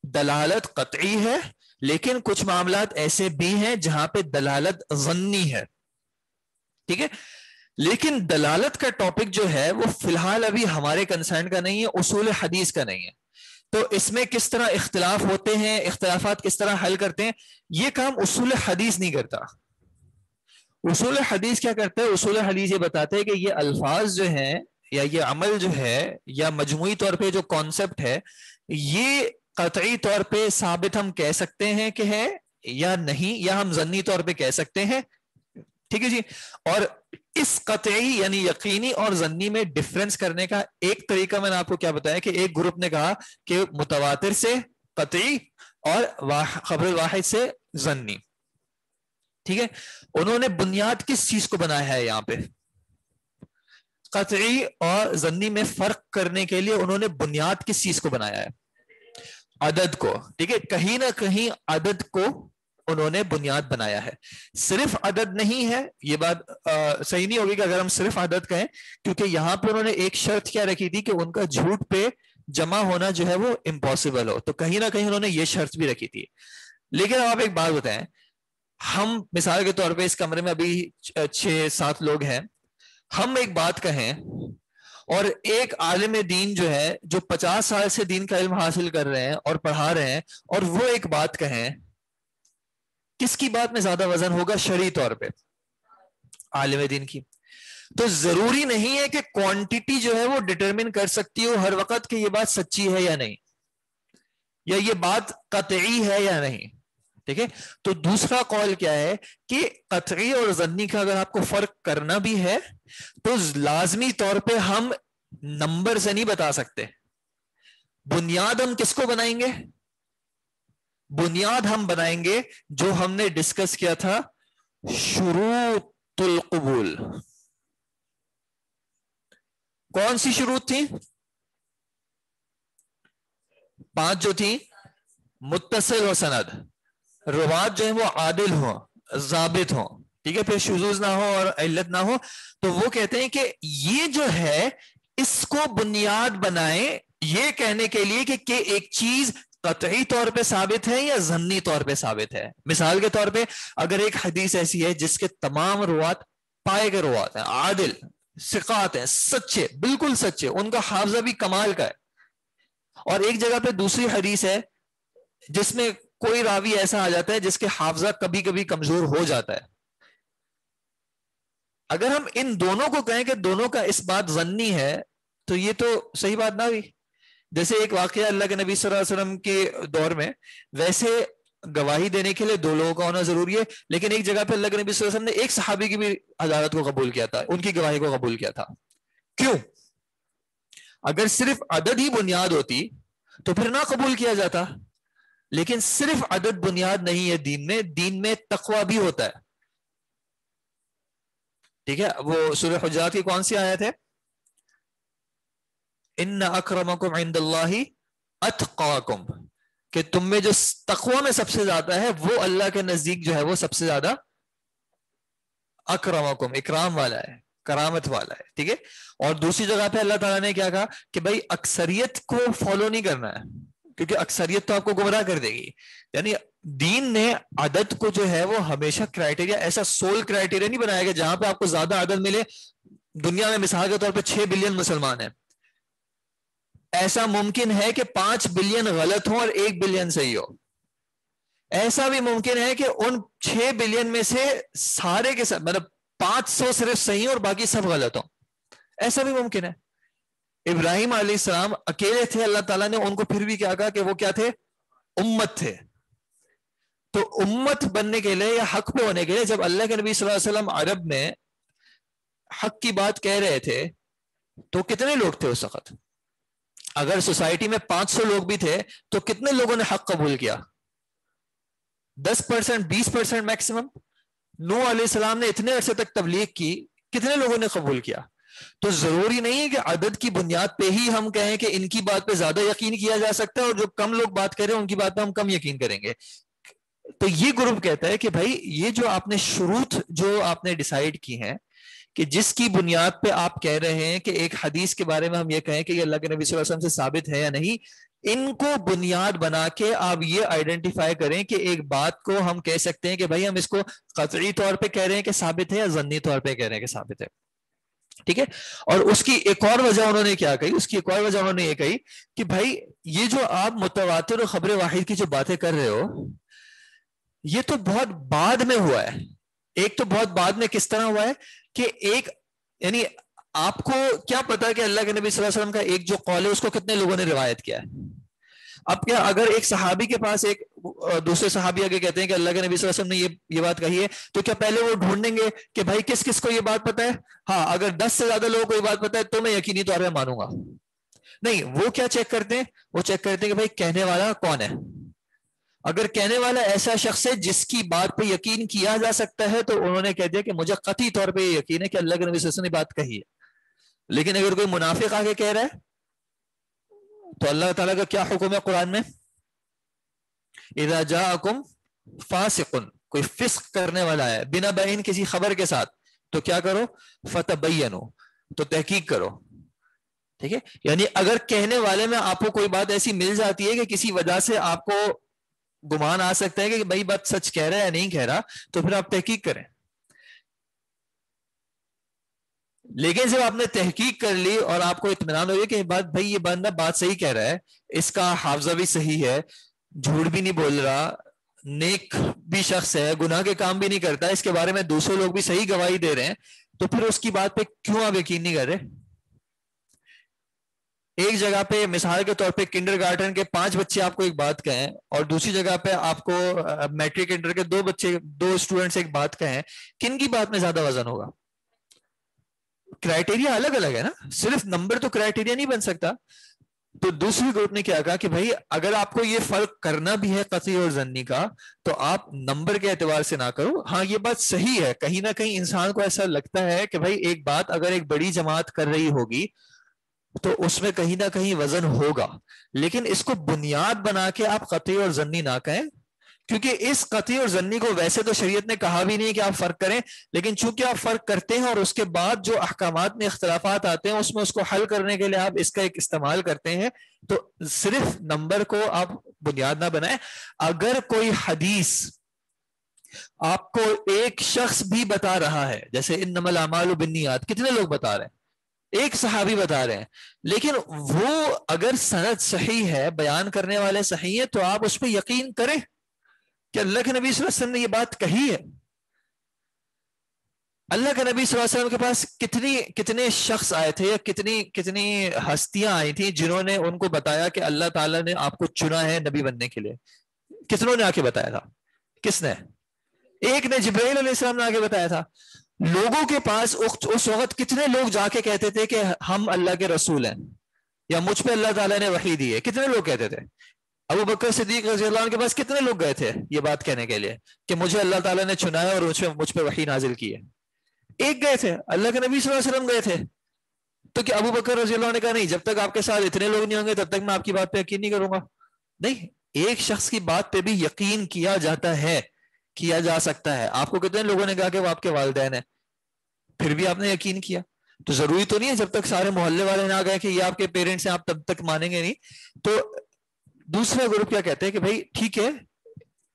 دلالت قطعی ہے، لیکن کچھ معاملات ایسے بھی ہیں جہاں پہ دلالت ظنی ہے. ٹھیک ہے، لیکن دلالت کا ٹاپک جو ہے وہ فی الحال ابھی ہمارے کنسرن کا نہیں ہے، اصول حدیث کا نہیں ہے. تو اس میں کس طرح اختلاف ہوتے ہیں، اختلافات کس طرح حل کرتے ہیں، یہ کام اصول حدیث نہیں کرتا. اصول حدیث کیا کرتا ہے؟ اصول حدیث یہ بتاتے ہیں کہ یہ الفاظ جو ہیں یا یہ عمل جو ہے یا مجموعی طور پہ جو کانسیپٹ ہے، یہ قطعی طور پہ ثابت ہم کہہ سکتے ہیں کہ ہے یا نہیں، یا ہم ظنی طور پہ کہہ سکتے ہیں. ٹھیک ہے جی. اور اس قطعی یعنی یقینی اور ظنی میں ڈفرنس کرنے کا ایک طریقہ میں نے آپ کو کیا بتایا کہ ایک گروپ نے کہا کہ متواتر سے قطعی اور خبر الواحد سے ظنی. ٹھیک ہے، انہوں نے بنیاد کس چیز کو بنایا ہے یہاں پہ؟ قطعی اور ظنی میں فرق کرنے کے لیے انہوں نے بنیاد کس چیز کو بنایا ہے؟ عدد کو. ٹھیک ہے، کہیں نہ کہیں عدد کو انہوں نے بنیاد بنایا ہے. صرف عدد نہیں ہے، یہ بات صحیح نہیں ہوگی کہ اگر ہم صرف عدد کہیں، کیونکہ یہاں پہ انہوں نے ایک شرط کیا رکھی تھی کہ ان کا جھوٹ پہ جمع ہونا جو ہے وہ امپاسبل ہو، تو کہیں نہ کہیں انہوں نے یہ شرط بھی رکھی تھی. لیکن آپ ایک بات بتائیں، ہم مثال کے طور پہ اس کمرے میں ابھی 6-7 لوگ ہیں، ہم ایک بات کہیں اور ایک عالم دین جو ہے جو 50 سال سے دین کا علم حاصل کر رہے ہیں اور پڑھا رہے ہیں، اور وہ ایک بات کہیں، کس کی بات میں زیادہ وزن ہوگا شرعی طور پہ؟ عالم دین کی. تو ضروری نہیں ہے کہ کوانٹٹی جو ہے وہ ڈٹرمن کر سکتی ہو ہر وقت کہ یہ بات سچی ہے یا نہیں، یا یہ بات قطعی ہے یا نہیں. ٹھیک ہے، تو دوسرا قول کیا ہے کہ قطعی اور ظنی کا اگر آپ کو فرق کرنا بھی ہے تو لازمی طور پہ ہم نمبر سے نہیں بتا سکتے. بنیاد ہم کس کو بنائیں گے؟ بنیاد ہم بنائیں گے جو ہم نے ڈسکس کیا تھا، شروط القبول. کون سی شروط تھی؟ 5 جو تھی، متصل و سند، روات جو ہیں وہ عادل ہوں، ضابط ہوں. ٹھیک ہے، پھر شذوذ نہ ہو اور علت نہ ہو. تو وہ کہتے ہیں کہ یہ جو ہے اس کو بنیاد بنائیں یہ کہنے کے لیے کہ ایک چیز قطعی طور پہ ثابت ہے یا ظنی طور پہ ثابت ہے. مثال کے طور پہ اگر ایک حدیث ایسی ہے جس کے تمام روات پائے گئے روات ہیں، عادل ثقات ہیں، سچے، بالکل سچے، ان کا حافظہ بھی کمال کا ہے، اور ایک جگہ پہ دوسری حدیث ہے جس میں کوئی راوی ایسا آ جاتا ہے جس کے حافظہ کبھی کبھی کمزور ہو جاتا ہے، اگر ہم ان دونوں کو کہیں کہ دونوں کا اس بات ظنی ہے تو یہ تو صحیح بات نہ ہوئی. جیسے ایک واقعہ اللہ کے نبی صلی اللہ علیہ وسلم کے دور میں، ویسے گواہی دینے کے لیے 2 لوگوں کا ہونا ضروری ہے، لیکن ایک جگہ پہ اللہ کے نبی صلی اللہ علیہ وسلم نے ایک صحابی کی بھی عدالت کو قبول کیا تھا، ان کی گواہی کو قبول کیا تھا. کیوں؟ اگر صرف عدد ہی بنیاد ہوتی تو پھر نہ قبول کیا جاتا، لیکن صرف عدد بنیاد نہیں ہے دین میں تقوی بھی ہوتا ہے. ٹھیک ہے، وہ سورہ حجرات کی کون سی آیت ہے؟ ان اکرمکم عند اللہ اتقاکم، کہ تم میں جو تقوی میں سب سے زیادہ ہے وہ اللہ کے نزدیک جو ہے وہ سب سے زیادہ اکرمکم، اکرام والا ہے، کرامت والا ہے. ٹھیک ہے، اور دوسری جگہ پہ اللہ تعالیٰ نے کیا کہا کہ بھائی اکثریت کو فالو نہیں کرنا ہے، کیونکہ اکثریت تو آپ کو گمراہ کر دے گی. یعنی دین نے عدد کو جو ہے وہ ہمیشہ کرائٹیریا، ایسا سول کرائٹیریا نہیں بنایا کہ جہاں پہ آپ کو زیادہ عدد ملے. دنیا میں مثال کے طور پہ 6 بلین مسلمان ہیں، ایسا ممکن ہے کہ 5 بلین غلط ہوں اور 1 بلین صحیح ہو. ایسا بھی ممکن ہے کہ ان 6 بلین میں سے سارے کے ساتھ مطلب 500 صرف صحیح اور باقی سب غلط ہوں. ایسا بھی ممکن ہے. ابراہیم علیہ السلام اکیلے تھے، اللہ تعالیٰ نے ان کو پھر بھی کیا کہا کہ وہ کیا تھے؟ امت تھے. تو امت بننے کے لیے یا حق پہ ہونے کے لیے جب اللہ کے نبی صلی اللہ علیہ وسلم عرب میں حق کی بات کہہ رہے تھے تو کتنے لوگ تھے اس وقت؟ اگر سوسائٹی میں 500 لوگ بھی تھے تو کتنے لوگوں نے حق قبول کیا؟ 10%، 20% میکسیمم. نوح علیہ السلام نے اتنے عرصے تک تبلیغ کی، کتنے لوگوں نے قبول کیا؟ تو ضروری نہیں ہے کہ عدد کی بنیاد پہ ہی ہم کہیں کہ ان کی بات پہ زیادہ یقین کیا جا سکتا ہے اور جو کم لوگ بات کریں ان کی بات پہ ہم کم یقین کریں گے. تو یہ گروپ کہتا ہے کہ بھائی یہ جو آپ نے شروط جو آپ نے ڈیسائیڈ کی ہیں کہ جس کی بنیاد پہ آپ کہہ رہے ہیں کہ ایک حدیث کے بارے میں ہم یہ کہیں کہ یہ اللہ کے نبی صلی اللہ علیہ وسلم سے ثابت ہے یا نہیں، ان کو بنیاد بنا کے آپ یہ آئیڈینٹیفائی کریں کہ ایک بات کو ہم کہہ سکتے ہیں کہ بھائی ہم اس کو قطعی طور پہ کہہ رہے ہیں کہ ثابت ہے یا ظنی طور پہ کہہ رہے ہیں کہ ثابت ہے. ٹھیک ہے. اور اس کی ایک اور وجہ انہوں نے کیا کہی، اس کی ایک اور وجہ انہوں نے یہ کہی کہ بھائی یہ جو آپ متواتر و خبر واحد کی جو باتیں کر رہے ہو یہ تو بہت بعد میں ہوا ہے. ایک تو بہت بعد میں کس طرح ہوا ہے کہ ایک یعنی آپ کو کیا پتا کہ اللہ کے نبی صلی اللہ علیہ وسلم کا ایک جو قول ہے اس کو کتنے لوگوں نے روایت کیا ہے؟ اب کیا اگر ایک صحابی کے پاس ایک دوسرے صحابی آگے کہتے ہیں کہ اللہ کے نبی صلی اللہ علیہ وسلم نے یہ بات کہی ہے تو کیا پہلے وہ ڈھونڈیں گے کہ بھائی کس کس کو یہ بات پتا ہے؟ ہاں اگر 10 سے زیادہ لوگوں کو یہ بات پتا ہے تو میں یقینی طور پہ مانوں گا. نہیں، وہ کیا چیک کرتے ہیں؟ وہ چیک کرتے ہیں کہ بھائی کہنے والا کون ہے. اگر کہنے والا ایسا شخص ہے جس کی بات پہ یقین کیا جا سکتا ہے تو انہوں نے کہہ دیا کہ مجھے قطعی طور پہ یہ یقین ہے کہ اللہ کے نبی صلی اللہ علیہ وسلم نے بات کہی ہے. لیکن اگر کوئی منافق آگے کہہ رہا ہے تو اللہ تعالیٰ کا کیا حکم ہے قرآن میں؟ اذا جاءکم فاسق، کوئی فسق کرنے والا ہے بنا بین کسی خبر کے ساتھ تو کیا کرو؟ فتبینو، تو تحقیق کرو. ٹھیک ہے. یعنی اگر کہنے والے میں آپ کو کوئی بات ایسی مل جاتی ہے کہ کسی وجہ سے آپ کو گمان آ سکتا ہے کہ بھائی بات سچ کہہ رہا ہے یا نہیں کہہ رہا تو پھر آپ تحقیق کریں. لیکن جب آپ نے تحقیق کر لی اور آپ کو اطمینان ہو گیا کہ بھائی یہ بندہ بات صحیح کہہ رہا ہے، اس کا حافظہ بھی صحیح ہے، جھوٹ بھی نہیں بول رہا، نیک بھی شخص ہے، گناہ کے کام بھی نہیں کرتا، اس کے بارے میں دوسرے لوگ بھی صحیح گواہی دے رہے ہیں، تو پھر اس کی بات پہ کیوں آپ یقین نہیں کر رہے؟ ایک جگہ پہ مثال کے طور پہ کنڈر گارڈن کے 5 بچے آپ کو ایک بات کہیں اور دوسری جگہ پہ آپ کو میٹرک انٹر کے 2 اسٹوڈنٹس ایک بات کہیں، کن کی بات میں زیادہ وزن ہوگا؟ کرائٹیریا الگ الگ ہے نا، صرف نمبر تو کرائٹیریا نہیں بن سکتا. تو دوسری گروپ نے کیا کہا کہ بھائی اگر آپ کو یہ فرق کرنا بھی ہے قطعی اور ظنی کا تو آپ نمبر کے اعتبار سے نہ کرو. ہاں یہ بات صحیح ہے، کہیں نہ کہیں انسان کو ایسا لگتا ہے کہ بھائی ایک بات اگر ایک بڑی جماعت کر رہی ہوگی تو اس میں کہیں نہ کہیں وزن ہوگا، لیکن اس کو بنیاد بنا کے آپ قطعی اور ظنی نہ کہیں، کیونکہ اس قطعی اور ظنی کو ویسے تو شریعت نے کہا بھی نہیں کہ آپ فرق کریں، لیکن چونکہ آپ فرق کرتے ہیں اور اس کے بعد جو احکامات میں اختلافات آتے ہیں اس میں اس کو حل کرنے کے لیے آپ اس کا ایک استعمال کرتے ہیں، تو صرف نمبر کو آپ بنیاد نہ بنائیں. اگر کوئی حدیث آپ کو ایک شخص بھی بتا رہا ہے، جیسے انما الاعمال بالنیات، کتنے لوگ بتا رہے ہیں؟ ایک صحابی بتا رہے ہیں، لیکن وہ اگر سند صحیح ہے، بیان کرنے والے صحیح ہیں، تو آپ اس پہ یقین کریں کہ اللہ کے نبی صلی اللہ علیہ وسلم نے یہ بات کہی ہے. اللہ کے نبی صلی اللہ علیہ وسلم کے پاس کتنے شخص آئے تھے یا کتنی ہستیاں آئی تھیں جنہوں نے ان کو بتایا کہ اللہ تعالیٰ نے آپ کو چنا ہے نبی بننے کے لیے؟ کتنوں نے آ کے بتایا تھا؟ کس نے؟ ایک نے، جبرائیل علیہ السلام نے آ کے بتایا تھا. لوگوں کے پاس اس وقت کتنے لوگ جا کے کہتے تھے کہ ہم اللہ کے رسول ہیں یا مجھ پہ اللہ تعالیٰ نے وحی دی ہے؟ کتنے لوگ کہتے تھے؟ ابو بکر صدیق رضی اللہ عنہ کے پاس کتنے لوگ گئے تھے یہ بات کہنے کے لیے کہ مجھے اللہ تعالیٰ نے چنا ہے اور مجھ پہ وحی نازل کی ہے؟ ایک گئے تھے. اللہ کے نبی صلی اللہ علیہ وسلم گئے تھے. تو کہ ابو بکر رضی اللہ عنہ نے کہا نہیں، جب تک آپ کے ساتھ اتنے لوگ نہیں ہوں گے تب تک میں آپ کی بات پہ یقین نہیں کروں گا؟ نہیں، ایک شخص کی بات پہ بھی یقین کیا جاتا ہے، کیا جا سکتا ہے. آپ کو کتنے لوگوں نے کہا کہ وہ آپ کے والدین ہیں، پھر بھی آپ نے یقین کیا؟ تو ضروری تو نہیں ہے جب تک سارے محلے والے نہ گئے کہ یہ آپ کے پیرنٹس ہیں آپ تب تک مانیں گے نہیں. تو دوسرا گروپ کیا کہتے ہیں کہ بھائی ٹھیک ہے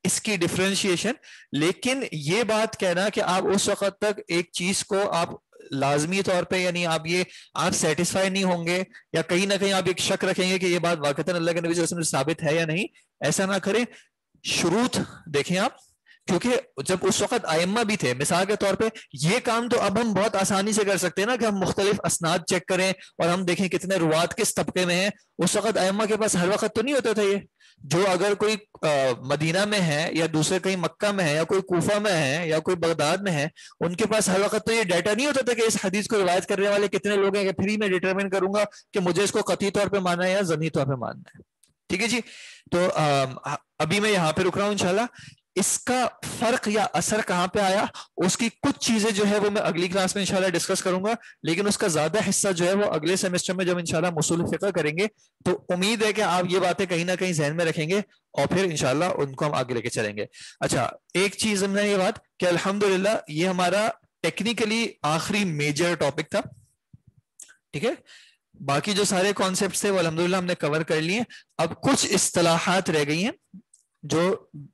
اس کی ڈفرینشیشن، لیکن یہ بات کہنا کہ آپ اس وقت تک ایک چیز کو آپ لازمی طور پہ یعنی آپ سیٹسفائی نہیں ہوں گے یا کہیں نہ کہیں آپ ایک شک رکھیں گے کہ یہ بات واقعتاً اللہ کے نبی صلی اللہ علیہ وسلم سے ثابت ہے یا نہیں، ایسا نہ کریں. شروط دیکھیں آپ کیونکہ جب اس وقت ائمہ بھی تھے، مثال کے طور پہ یہ کام تو اب ہم بہت آسانی سے کر سکتے ہیں نا کہ ہم مختلف اسناد چیک کریں اور ہم دیکھیں کتنے روات کس طبقے میں ہیں. اس وقت ائمہ کے پاس ہر وقت تو نہیں ہوتا تھا یہ. جو اگر کوئی مدینہ میں ہے یا دوسرے کہیں مکہ میں ہے یا کوئی کوفہ میں ہے یا کوئی بغداد میں ہے، ان کے پاس ہر وقت تو یہ ڈیٹا نہیں ہوتا تھا کہ اس حدیث کو روایت کرنے والے کتنے لوگ ہیں، کہ پھر ہی میں ڈیٹرمن کروں گا کہ مجھے اس کو قطعی طور پہ ماننا ہے یا ضمنی طور پہ ماننا ہے. ٹھیک ہے جی. تو ابھی میں یہاں پہ رک رہا ہوں انشاءاللہ. اس کا فرق یا اثر کہاں پہ آیا، اس کی کچھ چیزیں جو ہے وہ میں اگلی کلاس میں انشاءاللہ ڈسکس کروں گا، لیکن اس کا زیادہ حصہ جو ہے وہ اگلے سیمسٹر میں جب انشاءاللہ اصول فقہ کریں گے تو امید ہے کہ آپ یہ باتیں کہیں نہ کہیں ذہن میں رکھیں گے اور پھر انشاءاللہ ان کو ہم آگے لے کے چلیں گے. اچھا ایک چیز ہم نے یہ بات کہ الحمدللہ یہ ہمارا ٹیکنیکلی آخری میجر ٹاپک تھا. ٹھیک ہے، باقی جو سارے کانسیپٹس تھے وہ الحمدللہ ہم نے کور کر لیے. اب کچھ اصطلاحات رہ گئی ہیں جو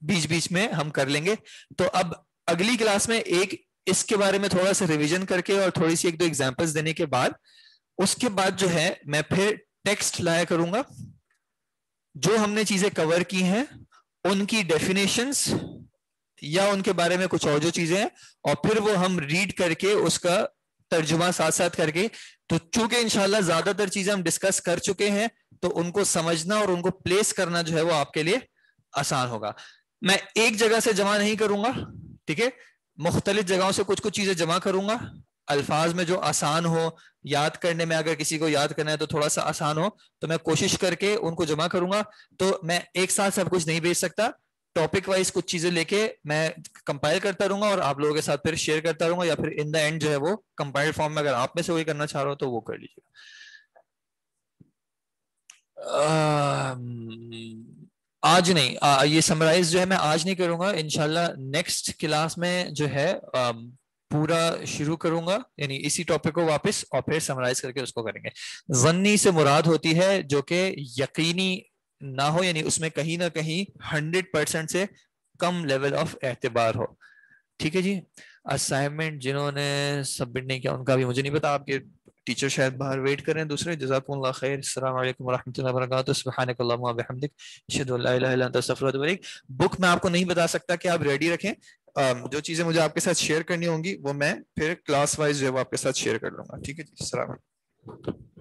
بیچ بیچ میں ہم کر لیں گے. تو اب اگلی کلاس میں ایک اس کے بارے میں تھوڑا سا ریویژن کر کے اور تھوڑی سی ایک دو ایگزامپلس دینے کے بعد اس کے بعد جو ہے میں پھر ٹیکسٹ لایا کروں گا، جو ہم نے چیزیں کور کی ہیں ان کی ڈیفینیشنز یا ان کے بارے میں کچھ اور جو چیزیں ہیں، اور پھر وہ ہم ریڈ کر کے اس کا ترجمہ ساتھ ساتھ کر کے. تو چونکہ انشاءاللہ زیادہ تر چیزیں ہم ڈسکس کر چکے ہیں تو ان کو سمجھنا اور ان کو پلیس کرنا جو ہے وہ آپ کے لیے آسان ہوگا. میں ایک جگہ سے جمع نہیں کروں گا، ٹھیک ہے، مختلف جگہوں سے کچھ کچھ چیزیں جمع کروں گا الفاظ میں جو آسان ہو یاد کرنے میں. اگر کسی کو یاد کرنا ہے تو تھوڑا سا آسان ہو تو میں کوشش کر کے ان کو جمع کروں گا. تو میں ایک ساتھ سب کچھ نہیں بھیج سکتا، ٹاپک وائز کچھ چیزیں لے کے میں کمپائل کرتا رہوں گا اور آپ لوگوں کے ساتھ پھر شیئر کرتا رہوں گا، یا پھر ان دا اینڈ جو ہے وہ کمپائل فارم میں اگر آپ میں سے کوئی کرنا چاہ رہا ہو تو وہ کر لیجیے. آج نہیں، یہ سمرائز جو ہے میں آج نہیں کروں گا، انشاءاللہ نیکسٹ کلاس میں جو ہے پورا شروع کروں گا، یعنی اسی ٹاپک کو واپس اور پھر سمرائز کر کے اس کو کریں گے. ظنی سے مراد ہوتی ہے جو کہ یقینی نہ ہو، یعنی اس میں کہیں نہ کہیں 100% سے کم لیول آف اعتبار ہو. ٹھیک ہے جی. اسائنمنٹ جنہوں نے سبمٹ نہیں کیا ان کا بھی مجھے نہیں پتا، آپ کے ٹیچر شاید باہر ویٹ کریں دوسرے. جزاکم اللہ خیر. السلام علیکم ورحمۃ اللہ وبرکاتہ. سبحانک اللہم وبحمدک اشہد ان لا الہ الا انت استغفرک واتوب الیک. بک میں آپ کو نہیں بتا سکتا کہ آپ ریڈی رکھیں، جو چیزیں مجھے آپ کے ساتھ شیئر کرنی ہوں گی وہ میں پھر کلاس وائز جو ہے وہ آپ کے ساتھ شیئر کر لوں گا. ٹھیک ہے جی. السلام علیکم.